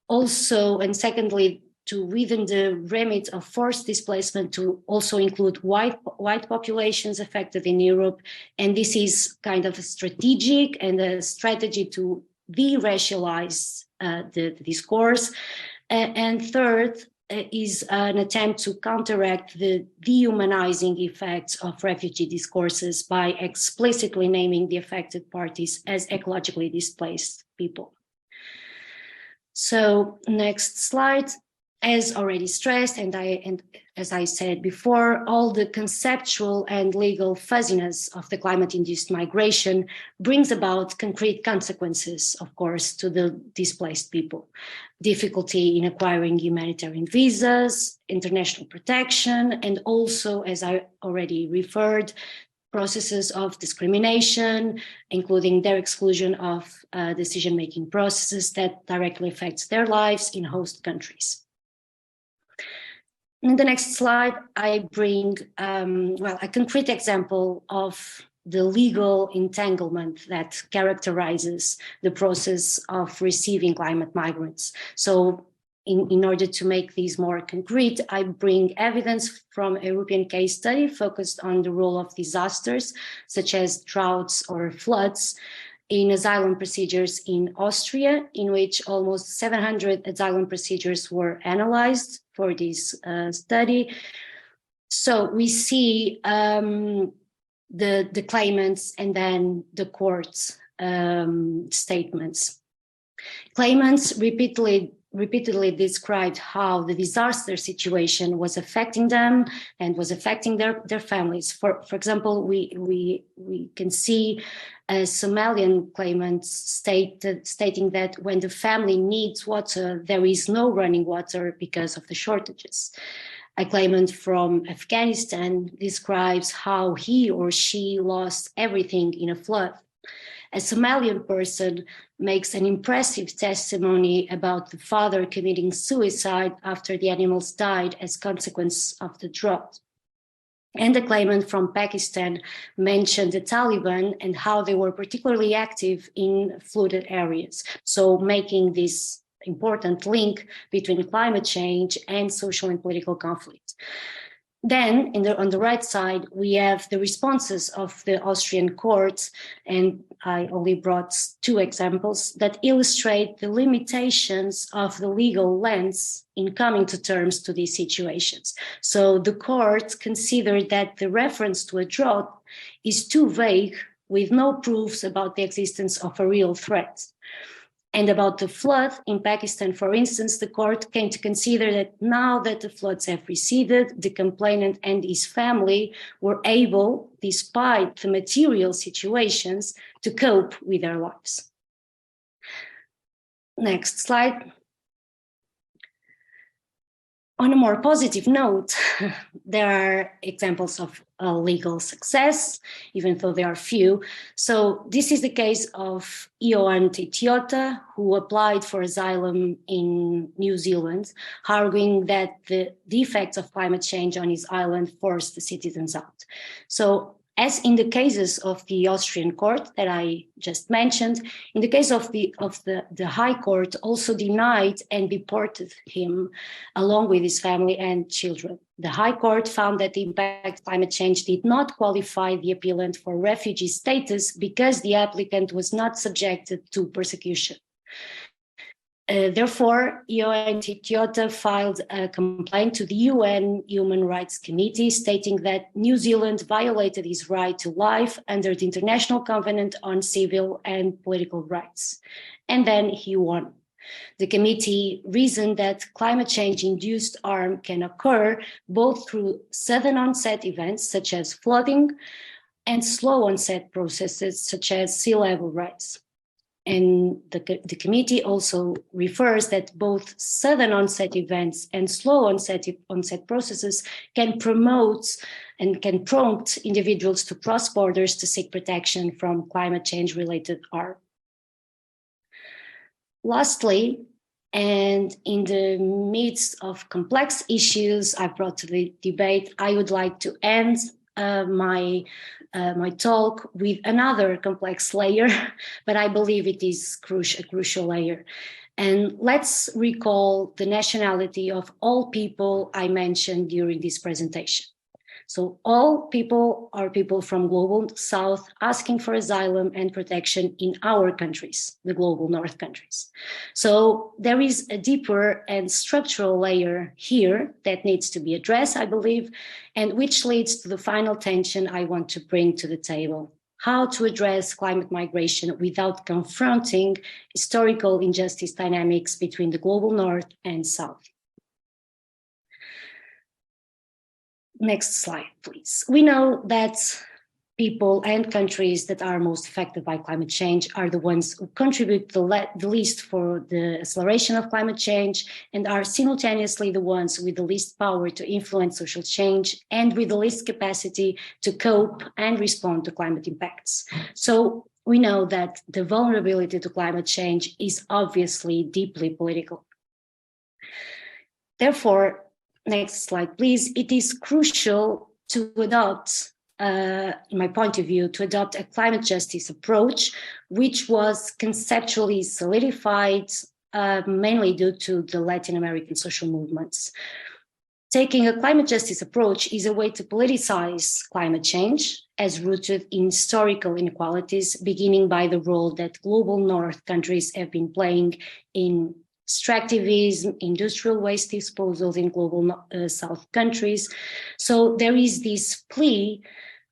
Speaker 4: Also, and secondly, to within the remit of forced displacement to also include white populations affected in Europe. And this is kind of a strategic and a strategy to de-racialize the discourse. And third is an attempt to counteract the dehumanizing effects of refugee discourses by explicitly naming the affected parties as ecologically displaced people. So next slide. As already stressed, and as I said before, all the conceptual and legal fuzziness of the climate-induced migration brings about concrete consequences, of course, to the displaced people. Difficulty in acquiring humanitarian visas, international protection, and also, as I already referred, processes of discrimination, including their exclusion of decision-making processes that directly affects their lives in host countries. In the next slide, I bring a concrete example of the legal entanglement that characterizes the process of receiving climate migrants. So in order to make these more concrete, I bring evidence from a European case study focused on the role of disasters, such as droughts or floods, in asylum procedures in Austria, in which almost 700 asylum procedures were analyzed for this study. So we see the claimants and then the court's statements. Claimants repeatedly described how the disaster situation was affecting them and was affecting their families. For example, we can see a Somalian claimant stating that when the family needs water, there is no running water because of the shortages. A claimant from Afghanistan describes how he or she lost everything in a flood. A Somalian person makes an impressive testimony about the father committing suicide after the animals died as consequence of the drought. And the claimant from Pakistan mentioned the Taliban and how they were particularly active in flooded areas. So making this important link between climate change and social and political conflict. Then on the right side, we have the responses of the Austrian courts, and I only brought two examples that illustrate the limitations of the legal lens in coming to terms to these situations. So the court considered that the reference to a drought is too vague, with no proofs about the existence of a real threat. And about the flood in Pakistan, for instance, the court came to consider that now that the floods have receded, the complainant and his family were able, despite the material situations, to cope with their lives. Next slide. On a more positive note, there are examples of legal success, even though there are few. So this is the case of Ioan Titiota, who applied for asylum in New Zealand, arguing that the effects of climate change on his island forced the citizens out. So As in the cases of the Austrian court that I just mentioned, in the case of the High Court also denied and deported him along with his family and children. The High Court found that the impact of climate change did not qualify the applicant for refugee status because the applicant was not subjected to persecution. Therefore, UNHCR filed a complaint to the UN Human Rights Committee stating that New Zealand violated his right to life under the International Covenant on Civil and Political Rights. And then he won. The committee reasoned that climate change-induced harm can occur both through sudden onset events such as flooding and slow onset processes such as sea level rise. And the committee also refers that both sudden onset events and slow onset processes can promote and can prompt individuals to cross borders to seek protection from climate change related harm. Lastly, and in the midst of complex issues I've brought to the debate, I would like to end my talk with another complex layer, but I believe it is a crucial layer. And let's recall the nationality of all people I mentioned during this presentation. So all people are people from Global South asking for asylum and protection in our countries, the Global North countries. So there is a deeper and structural layer here that needs to be addressed, I believe, and which leads to the final tension I want to bring to the table: how to address climate migration without confronting historical injustice dynamics between the Global North and South. Next slide, please. We know that people and countries that are most affected by climate change are the ones who contribute the least for the acceleration of climate change and are simultaneously the ones with the least power to influence social change and with the least capacity to cope and respond to climate impacts. So we know that the vulnerability to climate change is obviously deeply political. Therefore, next slide, please. It is crucial to adopt, in my point of view, to adopt a climate justice approach, which was conceptually solidified mainly due to the Latin American social movements. Taking a climate justice approach is a way to politicize climate change as rooted in historical inequalities, beginning by the role that Global North countries have been playing in extractivism, industrial waste disposals in Global South countries. So there is this plea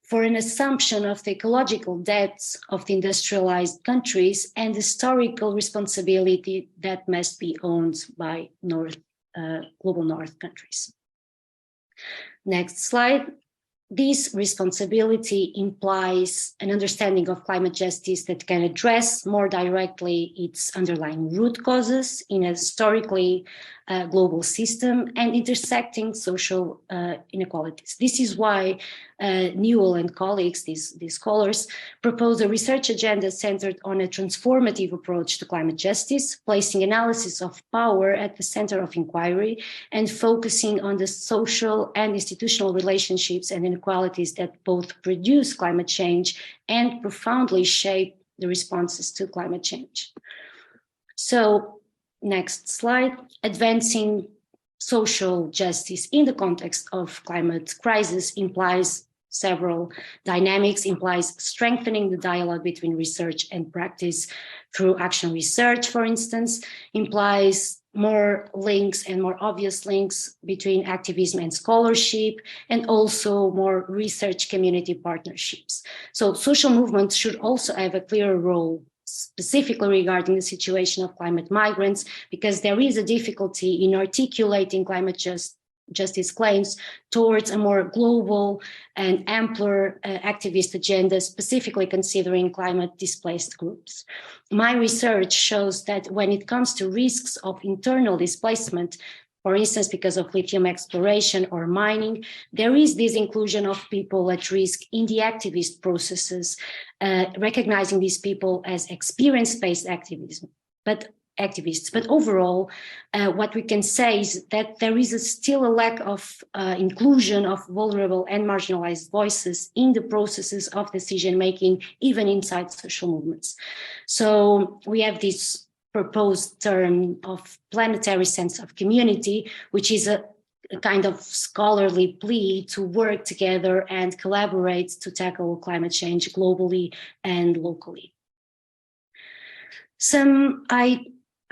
Speaker 4: for an assumption of the ecological debts of the industrialized countries and historical responsibility that must be owned by Global North countries. Next slide. This responsibility implies an understanding of climate justice that can address more directly its underlying root causes in a historically global system and intersecting social inequalities. This is why Newell and colleagues, these scholars, propose a research agenda centered on a transformative approach to climate justice, placing analysis of power at the center of inquiry and focusing on the social and institutional relationships and inequalities that both produce climate change and profoundly shape the responses to climate change. So, next slide. Advancing social justice in the context of climate crisis implies several dynamics, implies strengthening the dialogue between research and practice through action research, for instance, implies more links and more obvious links between activism and scholarship, and also more research community partnerships. So social movements should also have a clearer role, specifically regarding the situation of climate migrants, because there is a difficulty in articulating climate justice claims towards a more global and ampler activist agenda, specifically considering climate displaced groups. My research shows that when it comes to risks of internal displacement, for instance, because of lithium exploration or mining, there is this inclusion of people at risk in the activist processes, recognizing these people as experience-based activism. But activists. But overall, what we can say is that there is still a lack of inclusion of vulnerable and marginalized voices in the processes of decision-making, even inside social movements. So we have this proposed term of planetary sense of community, which is a kind of scholarly plea to work together and collaborate to tackle climate change globally and locally.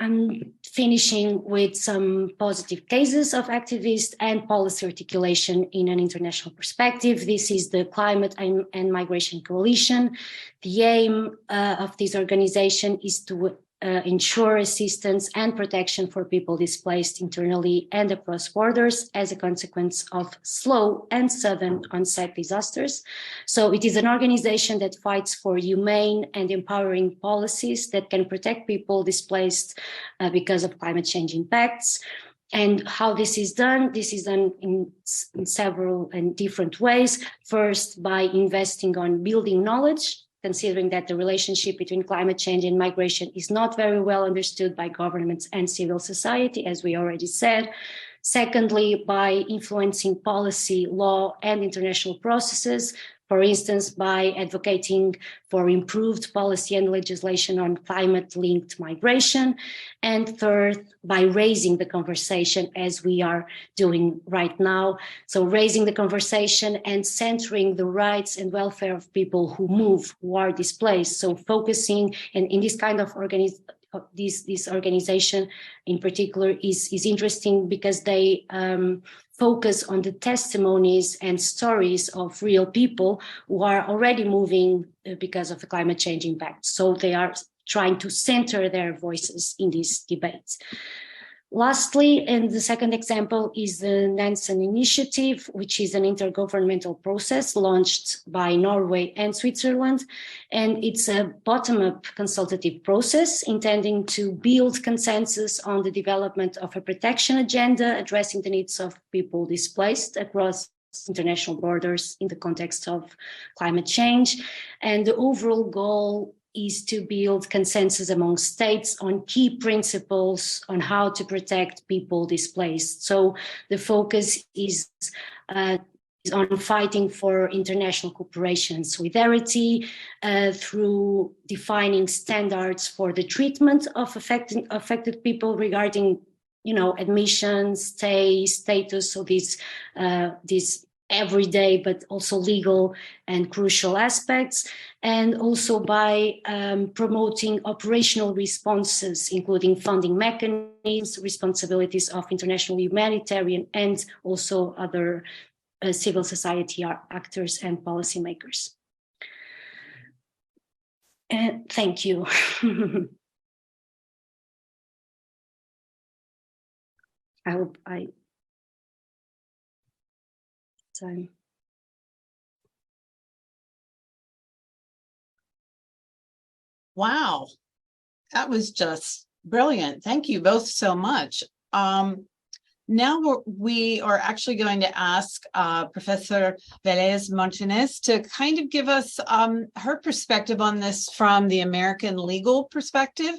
Speaker 4: I'm finishing with some positive cases of activist and policy articulation in an international perspective. This is the Climate and Migration Coalition. The aim of this organization is to ensure assistance and protection for people displaced internally and across borders as a consequence of slow and sudden onset disasters. So it is an organization that fights for humane and empowering policies that can protect people displaced because of climate change impacts. And how this is done in several and different ways. First, by investing on building knowledge, considering that the relationship between climate change and migration is not very well understood by governments and civil society, as we already said. Secondly, by influencing policy, law, and international processes, for instance, by advocating for improved policy and legislation on climate-linked migration. And third, by raising the conversation as we are doing right now. So raising the conversation and centering the rights and welfare of people who move, who are displaced. So focusing, and in this kind of this organization in particular is interesting because they focus on the testimonies and stories of real people who are already moving because of the climate change impact. So they are trying to center their voices in these debates. Lastly, and the second example is the Nansen Initiative, which is an intergovernmental process launched by Norway and Switzerland. And it's a bottom-up consultative process intending to build consensus on the development of a protection agenda addressing the needs of people displaced across international borders in the context of climate change. And the overall goal is to build consensus among states on key principles on how to protect people displaced. So the focus is on fighting for international cooperation and solidarity through defining standards for the treatment of affected people regarding, admission, stay, status, so these everyday but also legal and crucial aspects, and also by promoting operational responses, including funding mechanisms, responsibilities of international humanitarian and also other civil society actors and policymakers. Thank you. I hope time.
Speaker 2: Wow, that was just brilliant. Thank you both so much. Now we are actually going to ask Professor Velez Martinez to kind of give us her perspective on this from the American legal perspective.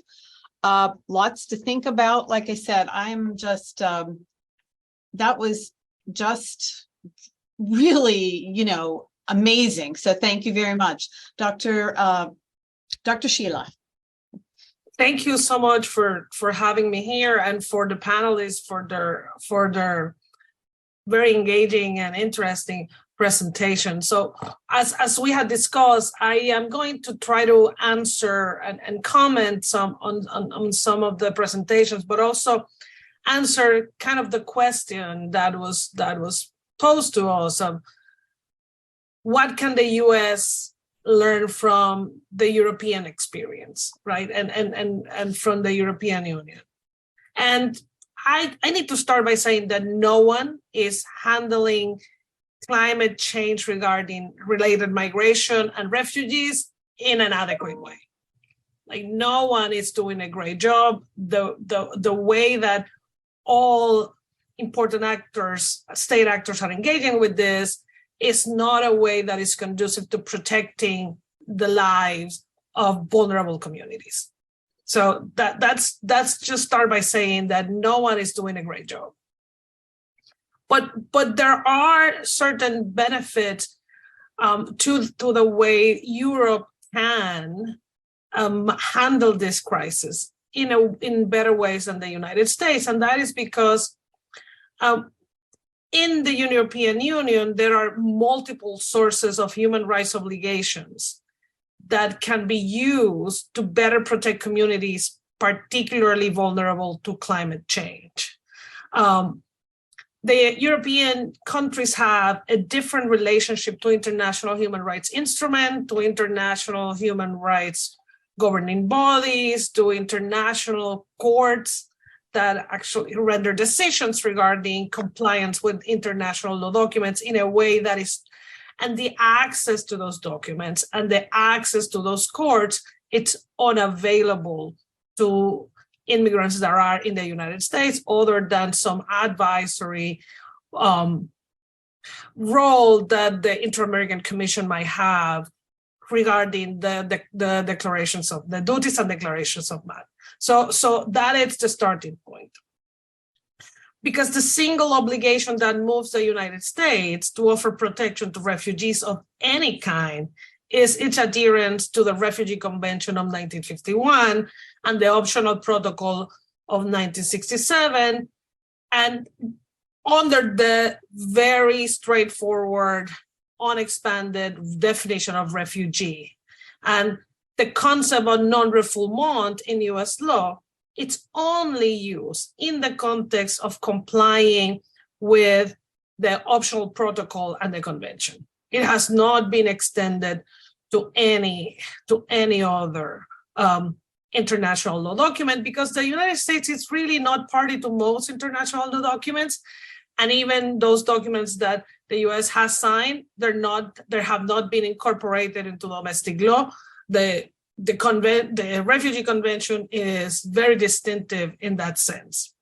Speaker 2: Lots to think about. Like I said, I'm just, that was just really, amazing. So thank you very much. Dr. Sheila.
Speaker 5: Thank you so much for having me here and for the panelists for their very engaging and interesting presentation. So as we had discussed, I am going to try to answer and comment on some of the presentations, but also answer kind of the question that was posed to us of what can the US learn from the European experience, right? And from the European Union. And I need to start by saying that no one is handling climate change related migration and refugees in an adequate way. Like no one is doing a great job. The way that all important actors, state actors are engaging with this is not a way that is conducive to protecting the lives of vulnerable communities. So that's just start by saying that no one is doing a great job. But there are certain benefits to the way Europe can handle this crisis in better ways than the United States, and that is because in the European Union there are multiple sources of human rights obligations that can be used to better protect communities particularly vulnerable to climate change. The European countries have a different relationship to international human rights instrument, to international human rights governing bodies, to international courts that actually render decisions regarding compliance with international law documents in a way that is, and the access to those documents and the access to those courts, it's unavailable to immigrants that are in the United States, other than some advisory role that the Inter-American Commission might have regarding the declarations of the duties and declarations of man. So that is the starting point. Because the single obligation that moves the United States to offer protection to refugees of any kind is its adherence to the Refugee Convention of 1951 and the optional protocol of 1967, and under the very straightforward, unexpanded definition of refugee. And the concept of non-refoulement in US law, it's only used in the context of complying with the optional protocol and the convention. It has not been extended to any other international law document, because the United States is really not party to most international law documents. And even those documents that the US has signed, they have not been incorporated into domestic law. The Refugee Convention is very distinctive in that sense.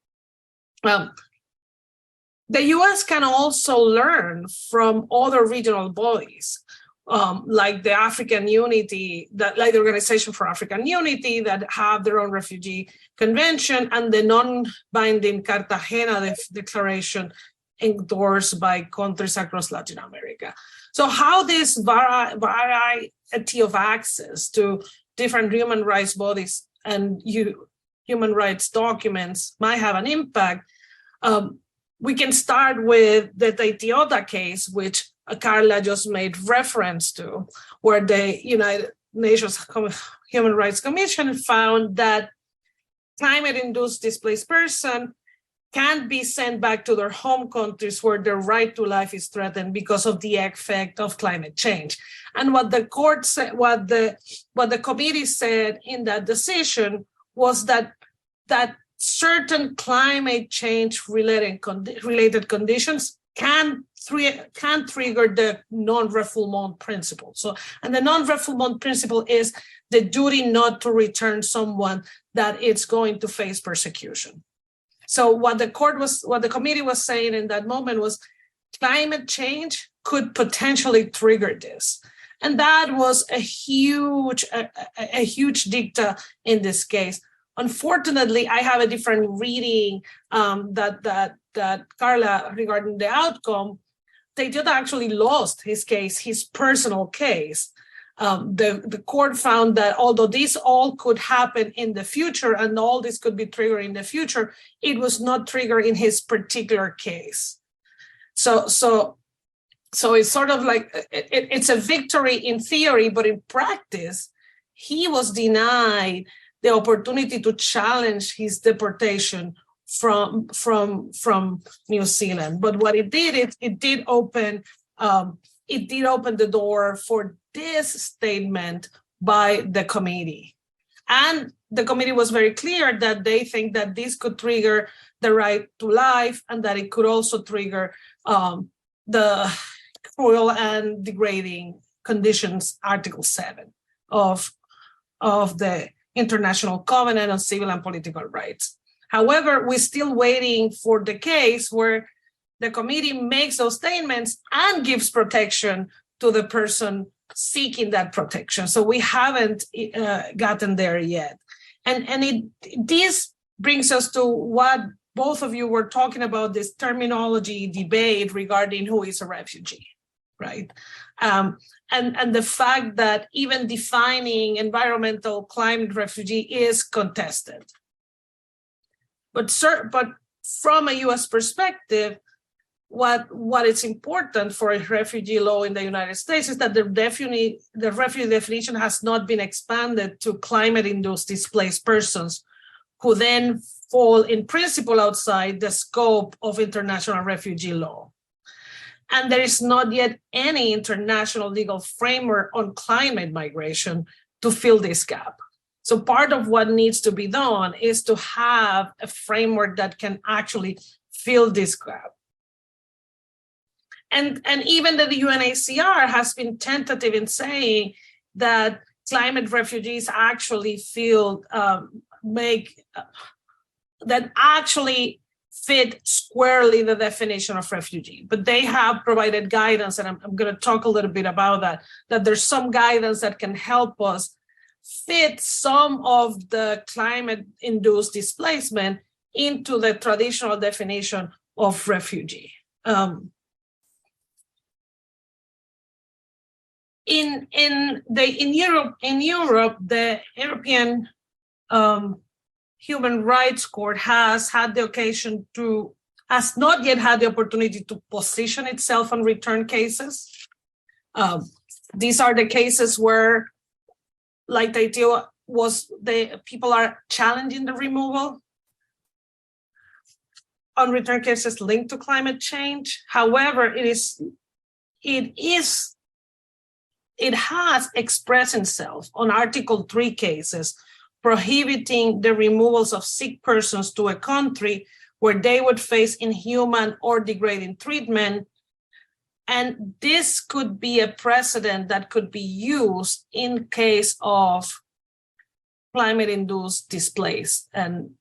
Speaker 5: The US can also learn from other regional bodies, like the African Unity, like the Organization for African Unity, that have their own refugee convention, and the non-binding Cartagena Declaration endorsed by countries across Latin America. So how this variety of access to different human rights bodies and human rights documents might have an impact, we can start with the Taitiota case, which Carla just made reference to, where the United Nations Human Rights Commission found that climate-induced displaced person can't be sent back to their home countries where their right to life is threatened because of the effect of climate change. And what the court said, what the committee said in that decision was that certain climate change related conditions can trigger the non-refoulement principle. So, and the non-refoulement principle is the duty not to return someone that is going to face persecution. So what the committee was saying in that moment was climate change could potentially trigger this. And that was a huge dicta in this case. Unfortunately, I have a different reading that Carla regarding the outcome. Taitiota actually lost his case, his personal case. The court found that although this all could happen in the future and all this could be triggered in the future, it was not triggered in his particular case. So it's sort of like it's a victory in theory, but in practice, he was denied the opportunity to challenge his deportation from New Zealand. But what it did, it did open the door for this statement by the committee. And the committee was very clear that they think that this could trigger the right to life, and that it could also trigger the cruel and degrading conditions, Article 7 of the International Covenant on Civil and Political Rights. However, we're still waiting for the case where the committee makes those statements and gives protection to the person seeking that protection. So we haven't gotten there yet. This brings us to what both of you were talking about, this terminology debate regarding who is a refugee, right? And the fact that even defining environmental climate refugee is contested. But from a US perspective, what is important for a refugee law in the United States is that the refugee definition has not been expanded to climate-induced displaced persons who then fall in principle outside the scope of international refugee law. And there is not yet any international legal framework on climate migration to fill this gap. So part of what needs to be done is to have a framework that can actually fill this gap. And even the UNHCR has been tentative in saying that climate refugees actually fit squarely the definition of refugee. But they have provided guidance, and I'm going to talk a little bit about that there's some guidance that can help us fit some of the climate-induced displacement into the traditional definition of refugee. In Europe, the European Human Rights Court has not yet had the opportunity to position itself on return cases. These are the cases where, like the idea was, the people are challenging the removal on return cases linked to climate change. However, it has expressed itself on Article 3 cases prohibiting the removals of sick persons to a country where they would face inhuman or degrading treatment. And this could be a precedent that could be used in case of climate-induced displaced and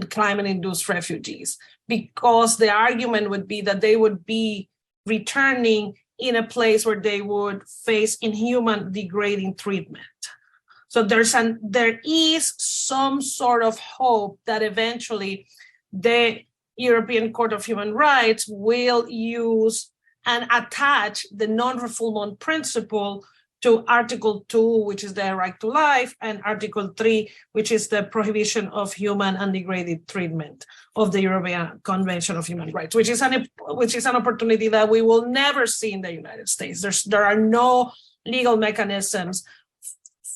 Speaker 5: climate-induced refugees, because the argument would be that they would be returning in a place where they would face inhuman, degrading treatment. So there is some sort of hope that eventually the European Court of Human Rights will use and attach the non-refoulement principle to Article 2, which is the right to life, and Article 3, which is the prohibition of human and degraded treatment of the European Convention of Human Rights, which is an opportunity that we will never see in the United States. There are no legal mechanisms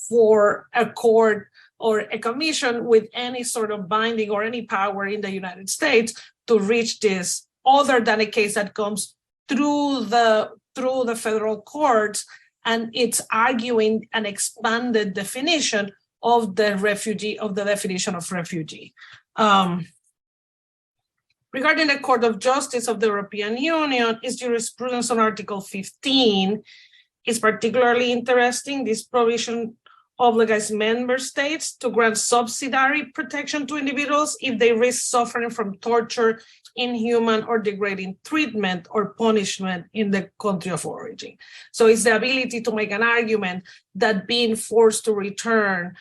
Speaker 5: for a court or a commission with any sort of binding or any power in the United States to reach this, other than a case that comes through the federal courts, and it's arguing an expanded definition of the definition of refugee. Regarding the Court of Justice of the European Union, its jurisprudence on Article 15 is particularly interesting. This provision obligates member states to grant subsidiary protection to individuals if they risk suffering from torture, inhuman or degrading treatment or punishment in the country of origin. So it's the ability to make an argument that being forced to return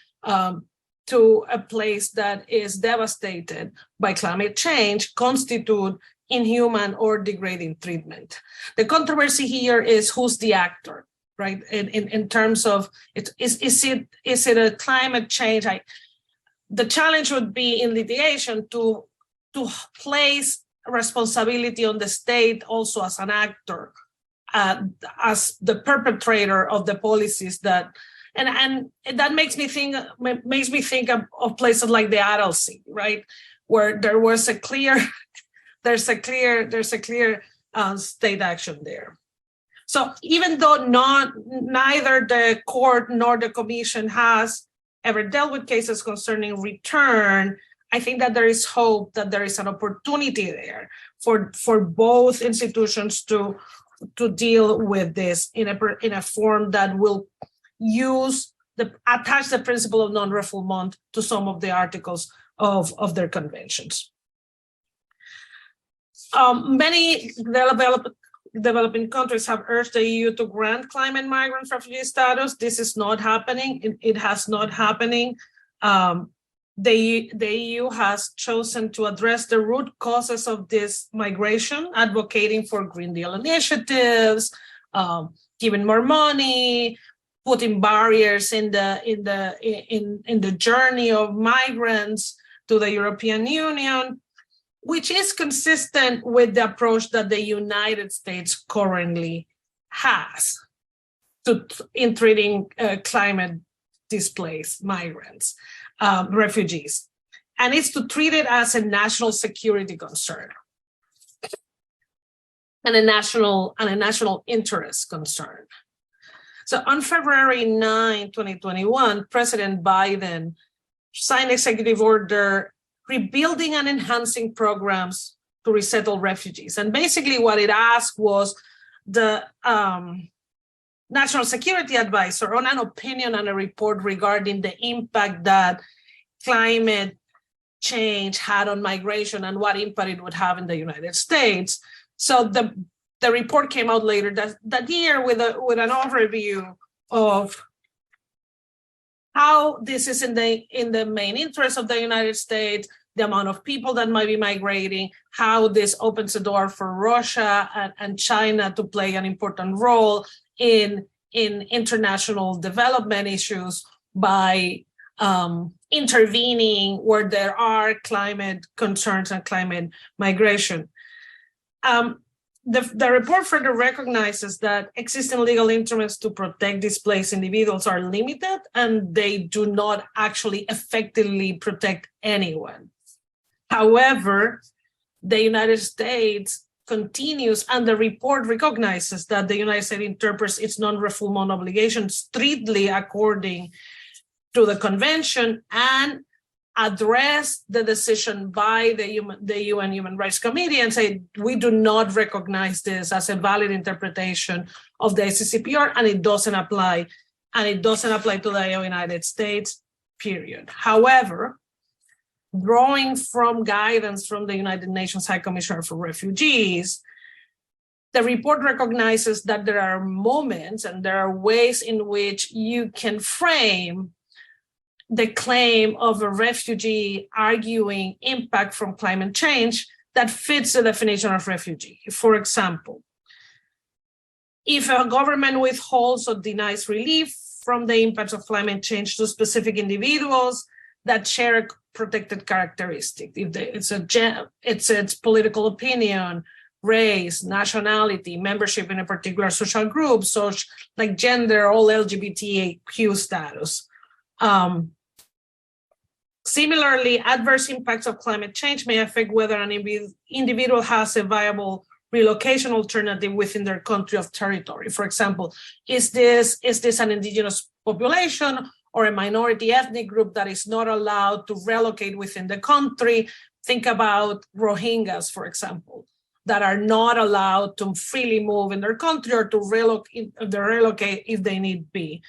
Speaker 5: to a place that is devastated by climate change constitute inhuman or degrading treatment. The controversy here is who's the actor, right? In terms of, is it a climate change? The challenge would be in litigation to place responsibility on the state also as an actor, as the perpetrator of the policies that, and that makes me think of places like the Aral Sea, right, where there was a clear, there's a clear state action there. So even though neither the court nor the commission has ever dealt with cases concerning return, I think that there is hope that there is an opportunity there for both institutions to deal with this in a form that will attach the principle of non-refoulement to some of the articles of their conventions. Many developing countries have urged the EU to grant climate migrant refugee status. This is not happening. It has not happening. the EU has chosen to address the root causes of this migration, advocating for Green Deal initiatives, giving more money, putting barriers in the journey of migrants to the European Union, which is consistent with the approach that the United States currently has in treating climate displaced migrants, refugees. And it's to treat it as a national security concern and a national interest concern. So on February 9, 2021, President Biden signed executive order rebuilding and enhancing programs to resettle refugees. And basically what it asked was the National Security Advisor on an opinion and a report regarding the impact that climate change had on migration and what impact it would have in the United States. So the report came out later that year with an overview of how this is in the main interest of the United States, the amount of people that might be migrating, how this opens the door for Russia and China to play an important role in international development issues by intervening where there are climate concerns and climate migration. The report further recognizes that existing legal instruments to protect displaced individuals are limited and they do not actually effectively protect anyone. However, the United States continues, and the report recognizes that the United States interprets its non-refoulement obligations strictly according to the convention and address the decision by the UN Human Rights Committee and say, we do not recognize this as a valid interpretation of the ICCPR, and it doesn't apply to the United States, period. However, drawing from guidance from the United Nations High Commissioner for Refugees, the report recognizes that there are moments and there are ways in which you can frame the claim of a refugee arguing impact from climate change that fits the definition of refugee. For example, if a government withholds or denies relief from the impacts of climate change to specific individuals that share a protected characteristic, if it's political opinion, race, nationality, membership in a particular social group, such like gender, all LGBTQ status. Similarly, adverse impacts of climate change may affect whether an individual has a viable relocation alternative within their country of territory. For example, is this an indigenous population or a minority ethnic group that is not allowed to relocate within the country? Think about Rohingyas, for example, that are not allowed to freely move in their country or to relocate if they need be.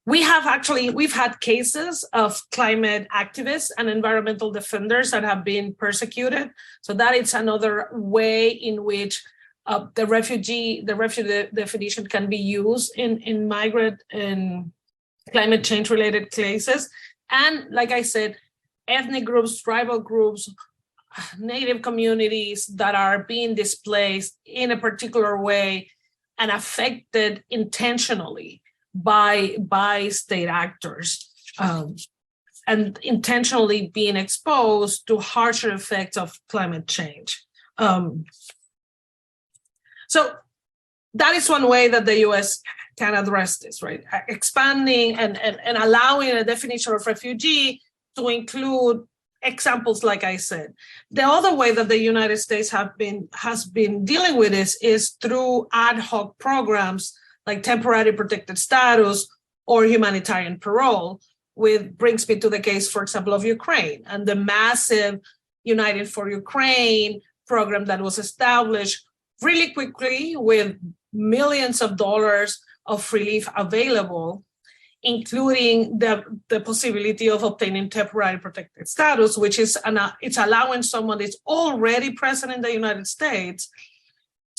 Speaker 5: We've had cases of climate activists and environmental defenders that have been persecuted. So that is another way in which the refugee definition can be used in migrant and climate change related cases. And like I said, ethnic groups, tribal groups, native communities that are being displaced in a particular way and affected intentionally by state actors and intentionally being exposed to harsher effects of climate change. So that is one way that the US can address this, right? Expanding and allowing a definition of refugee to include examples, like I said. The other way that the United States has been dealing with this is through ad hoc programs like temporary protected status or humanitarian parole, which brings me to the case, for example, of Ukraine and the massive United for Ukraine program that was established really quickly with millions of dollars of relief available, including the possibility of obtaining temporary protected status, which is it's allowing someone that's already present in the United States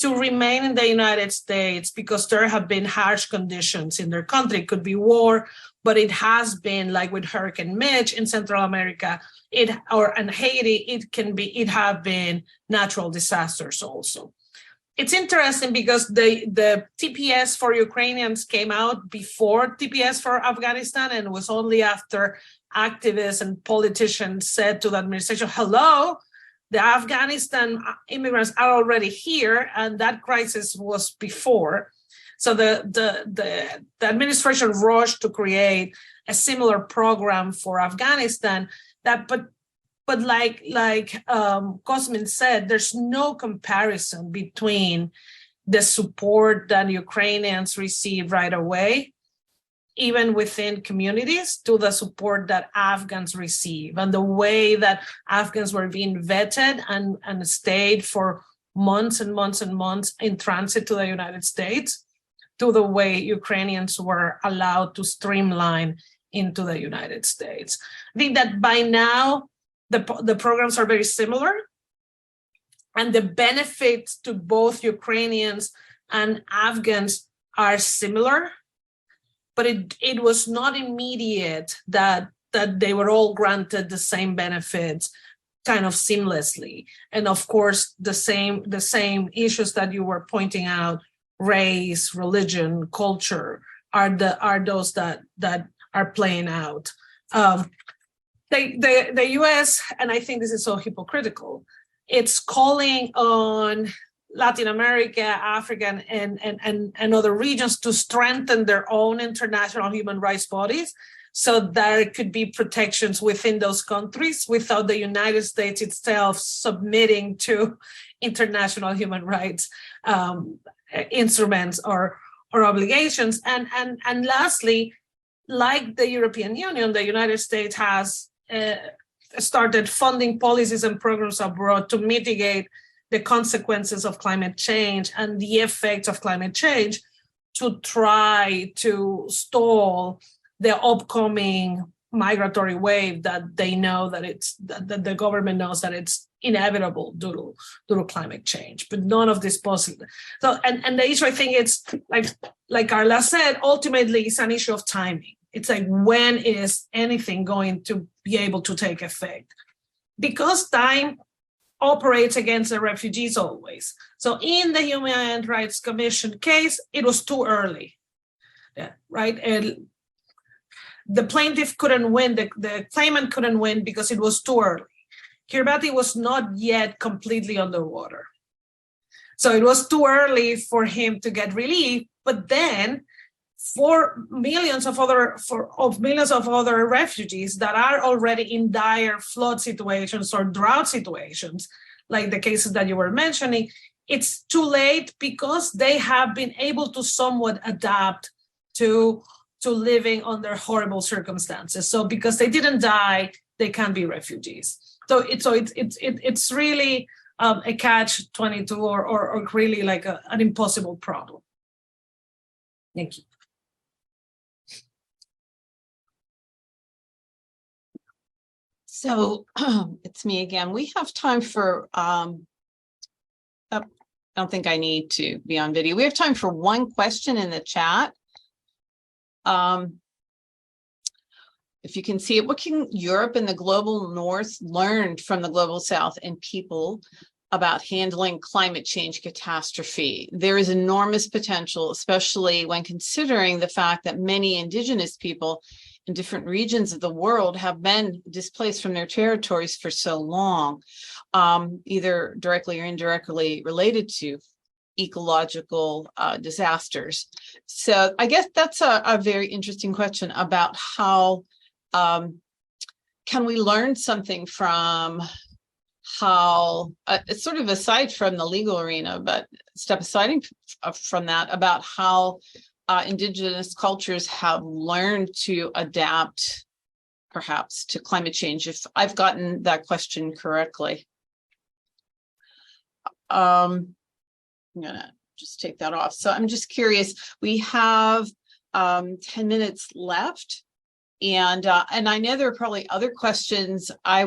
Speaker 5: to remain in the United States because there have been harsh conditions in their country. It could be war, but it has been, like with Hurricane Mitch in Central America, and Haiti, it have been natural disasters also. It's interesting because the TPS for Ukrainians came out before TPS for Afghanistan, and it was only after activists and politicians said to the administration, hello, the Afghanistan immigrants are already here, and that crisis was before. So the administration rushed to create a similar program for Afghanistan. But like Cosmin said, there's no comparison between the support that Ukrainians receive right away, even within communities, to the support that Afghans receive, and the way that Afghans were being vetted and stayed for months and months and months in transit to the United States, to the way Ukrainians were allowed to streamline into the United States. I think that by now, the programs are very similar, and the benefits to both Ukrainians and Afghans are similar, but it was not immediate that they were all granted the same benefits kind of seamlessly. And of course, the same issues that you were pointing out, race, religion, culture, are those that are playing out. The US, and I think this is so hypocritical, it's calling on Latin America, Africa, and other regions to strengthen their own international human rights bodies, so there could be protections within those countries without the United States itself submitting to international human rights instruments or obligations. And lastly, like the European Union, the United States has started funding policies and programs abroad to mitigate the consequences of climate change and the effects of climate change, to try to stall the upcoming migratory wave that they know that the government knows that it's inevitable due to climate change. But none of this possible. So and the issue, I think, it's like Carla said, ultimately it's an issue of timing. It's like, when is anything going to be able to take effect? Because time operates against the refugees always. So in the Human Rights Commission case, it was too early, right? And the plaintiff couldn't win, the claimant couldn't win because it was too early. Kiribati was not yet completely underwater. So it was too early for him to get relief, but then for millions of other refugees that are already in dire flood situations or drought situations, like the cases that you were mentioning, it's too late because they have been able to somewhat adapt to living under horrible circumstances. So because they didn't die, they can be refugees. So it's really a catch-22 or really like an impossible problem. Thank you.
Speaker 2: So it's me again. We have time for, I don't think I need to be on video. We have time for one question in the chat. If you can see it, what can Europe and the global North learn from the global South and people about handling climate change catastrophe? There is enormous potential, especially when considering the fact that many indigenous people in different regions of the world have been displaced from their territories for so long, either directly or indirectly related to ecological disasters. So I guess that's a very interesting question about how can we learn something from how, it's sort of aside from the legal arena, but step aside from that, about how indigenous cultures have learned to adapt perhaps to climate change, if I've gotten that question correctly. I'm gonna just take that off. So I'm just curious, we have 10 minutes left. And I know there are probably other questions I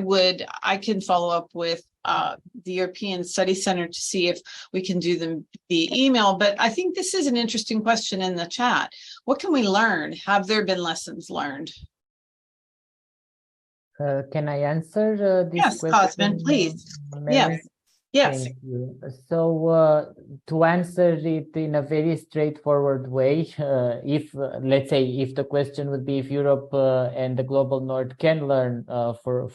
Speaker 2: can follow up with the European Study Center to see if we can do them via email. But I think this is an interesting question in the chat. What can we learn? Have there been lessons learned?
Speaker 3: Can I answer this
Speaker 2: Yes,
Speaker 3: question?
Speaker 2: Cosmin, please.
Speaker 3: Mary?
Speaker 2: Yes.
Speaker 3: Thank you. So to answer it in a very straightforward way, if let's say if the question would be if Europe and the global North can learn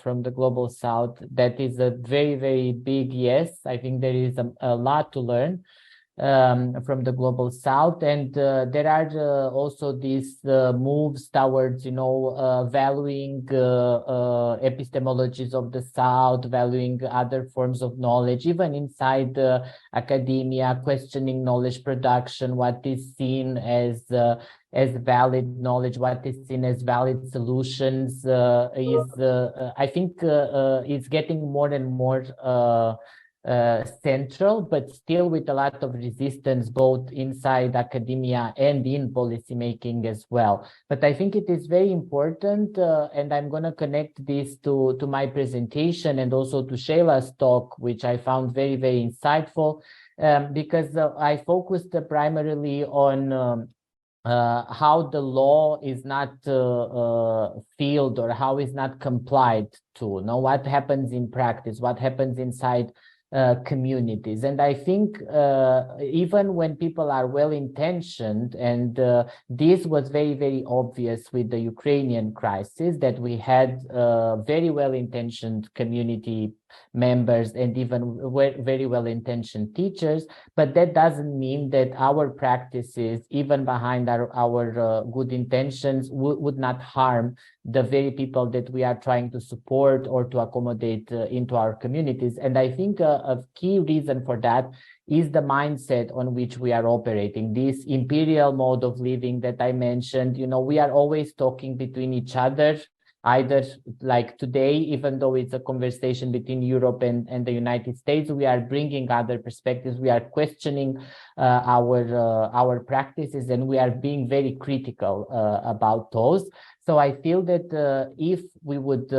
Speaker 3: from the global South, that is a very, very big yes. I think there is a lot to learn from the global South, and there are also these moves towards, valuing epistemologies of the South, valuing other forms of knowledge, even inside academia, questioning knowledge production, what is seen as valid knowledge, what is seen as valid solutions, I think it's getting more and more central, but still with a lot of resistance both inside academia and in policymaking as well. But I think it is very important, and I'm going to connect this to my presentation and also to Sheila's talk, which I found very, very insightful, because I focused primarily on how the law is not filled or how is not complied to. Now, what happens in practice, what happens inside communities. And I think even when people are well-intentioned, and this was very, very obvious with the Ukrainian crisis, that we had very well-intentioned community members and even very well-intentioned teachers, but that doesn't mean that our practices, even behind our good intentions, would not harm the very people that we are trying to support or to accommodate into our communities. And I think a key reason for that is the mindset on which we are operating, this imperial mode of living that I mentioned. We are always talking between each other, either like today, even though it's a conversation between Europe and the United States, we are bringing other perspectives, we are questioning our practices, and we are being very critical about those. So I feel that if we would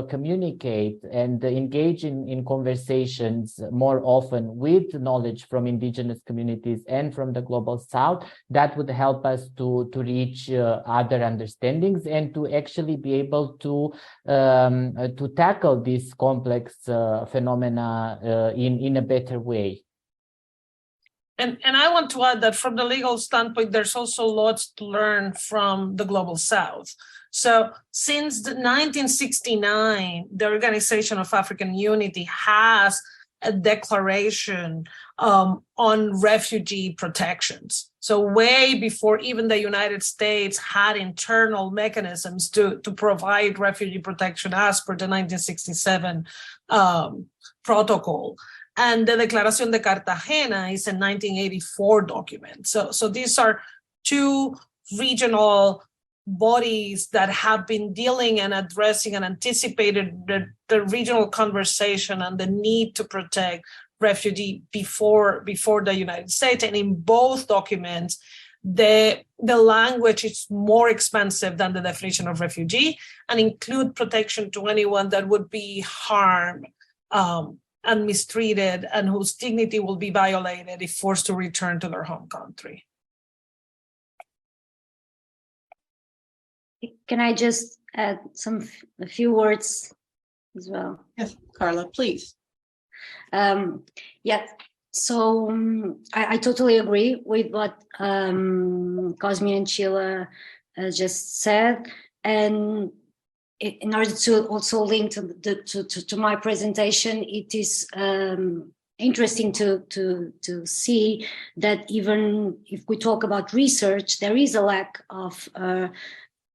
Speaker 3: communicate and engage in conversations more often with knowledge from indigenous communities and from the global South, that would help us to reach other understandings and to actually be able to tackle these complex phenomena in a better way.
Speaker 5: And I want to add that from the legal standpoint, there's also lots to learn from the Global South. So since 1969, the Organization of African Unity has a declaration on refugee protections. So way before even the United States had internal mechanisms to provide refugee protection as per the 1967 protocol. And the Declaración de Cartagena is a 1984 document. So these are two regional bodies that have been dealing and addressing and anticipated the regional conversation and the need to protect refugee before the United States. And in both documents, the language is more expansive than the definition of refugee and include protection to anyone that would be harmed and mistreated and whose dignity will be violated if forced to return to their home country.
Speaker 4: Can I just add a few words as well?
Speaker 2: Yes, Carla, please.
Speaker 4: Yeah, so I totally agree with what Cosmin and Sheila just said, and in order to also link to my presentation, it is interesting to see that even if we talk about research, there is a lack of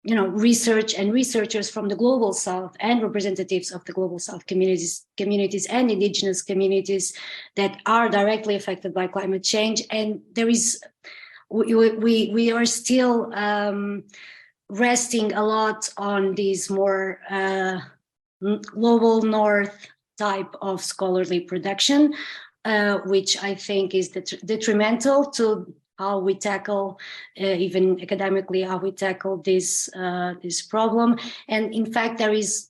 Speaker 4: research and researchers from the Global South and representatives of the Global South communities and indigenous communities that are directly affected by climate change. And there is, we are still resting a lot on these more global North type of scholarly production, which I think is detrimental to how we tackle, even academically, how we tackle this problem. And in fact, there is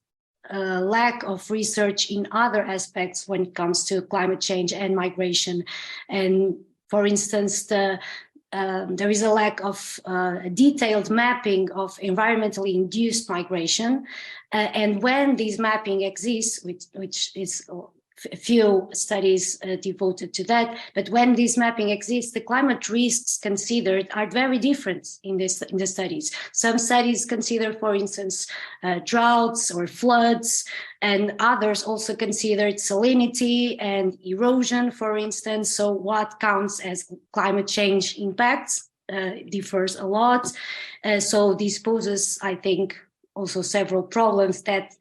Speaker 4: lack of research in other aspects when it comes to climate change and migration. And for instance, there is a lack of detailed mapping of environmentally induced migration. And when this mapping exists, which is a few studies devoted to that, but when this mapping exists, the climate risks considered are very different in the studies. Some studies consider, for instance, droughts or floods, and others also considered salinity and erosion, for instance. So what counts as climate change impacts differs a lot. So this poses, I think, also several problems that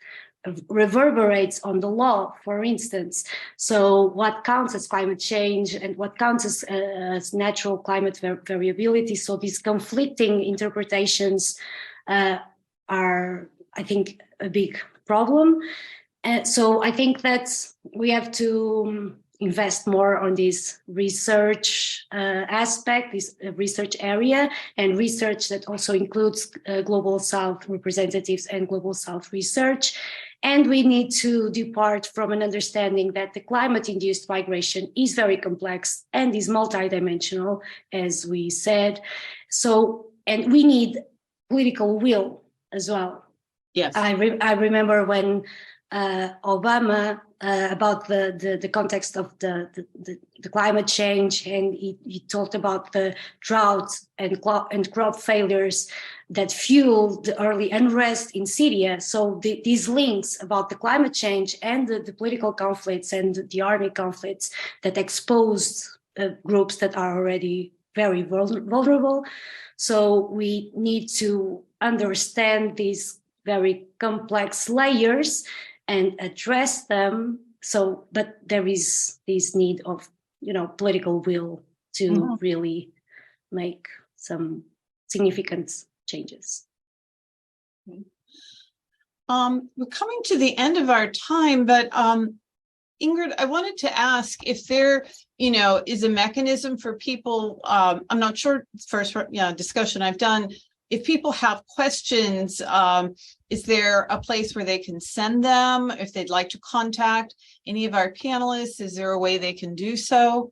Speaker 4: reverberates on the law, for instance. So what counts as climate change and what counts as natural climate variability? So these conflicting interpretations are, I think, a big problem. So I think that we have to invest more on this research aspect, this research area, and research that also includes Global South representatives and Global South research. And we need to depart from an understanding that the climate-induced migration is very complex and is multidimensional, as we said. So, and we need political will as well.
Speaker 2: Yes.
Speaker 4: I remember when Obama, about the context of the climate change, and he talked about the drought and crop failures that fueled the early unrest in Syria. So these links about the climate change and the political conflicts and the army conflicts that exposed groups that are already very vulnerable. So we need to understand these very complex layers and address them. So, but there is this need of, political will to really make some significant changes.
Speaker 2: We're coming to the end of our time, but Ingrid, I wanted to ask if there, is a mechanism for people. I'm not sure. First, discussion I've done. If people have questions, is there a place where they can send them? If they'd like to contact any of our panelists, is there a way they can do so?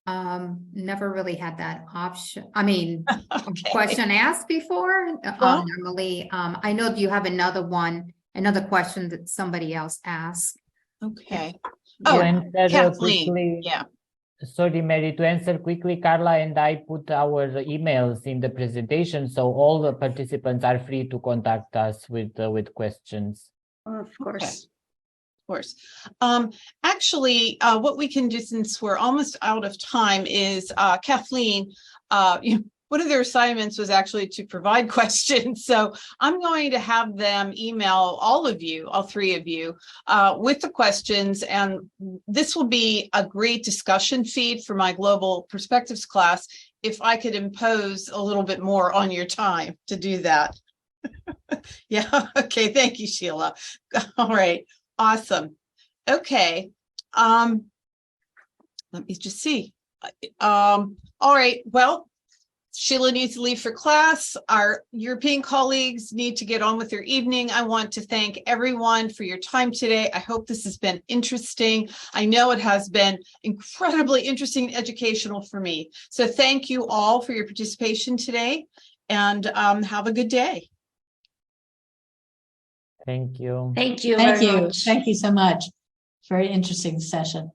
Speaker 6: Never really had that option. I mean,
Speaker 2: Okay.
Speaker 6: question asked before. Normally, I know you have another question that somebody else asked.
Speaker 2: Okay.
Speaker 3: To
Speaker 2: Oh,
Speaker 3: answer
Speaker 2: Kathleen.
Speaker 3: quickly,
Speaker 2: Yeah.
Speaker 3: sorry, Mary, to answer quickly, Carla and I put our emails in the presentation, so all the participants are free to contact us with questions.
Speaker 4: Of course.
Speaker 2: Okay. Of course. Actually, what we can do, since we're almost out of time, is Kathleen, one of their assignments was actually to provide questions. So I'm going to have them email all of you, all three of you, with the questions. And this will be a great discussion feed for my Global Perspectives class, if I could impose a little bit more on your time to do that. Yeah. Okay. Thank you, Sheila. All right. Awesome. Okay. Let me just see. All right. Well, Sheila needs to leave for class. Our European colleagues need to get on with their evening. I want to thank everyone for your time today. I hope this has been interesting. I know it has been incredibly interesting and educational for me. So thank you all for your participation today, and have a good day.
Speaker 3: Thank you.
Speaker 4: Thank you
Speaker 1: Thank
Speaker 4: very
Speaker 1: you.
Speaker 4: much.
Speaker 1: Thank you so much. Very interesting session.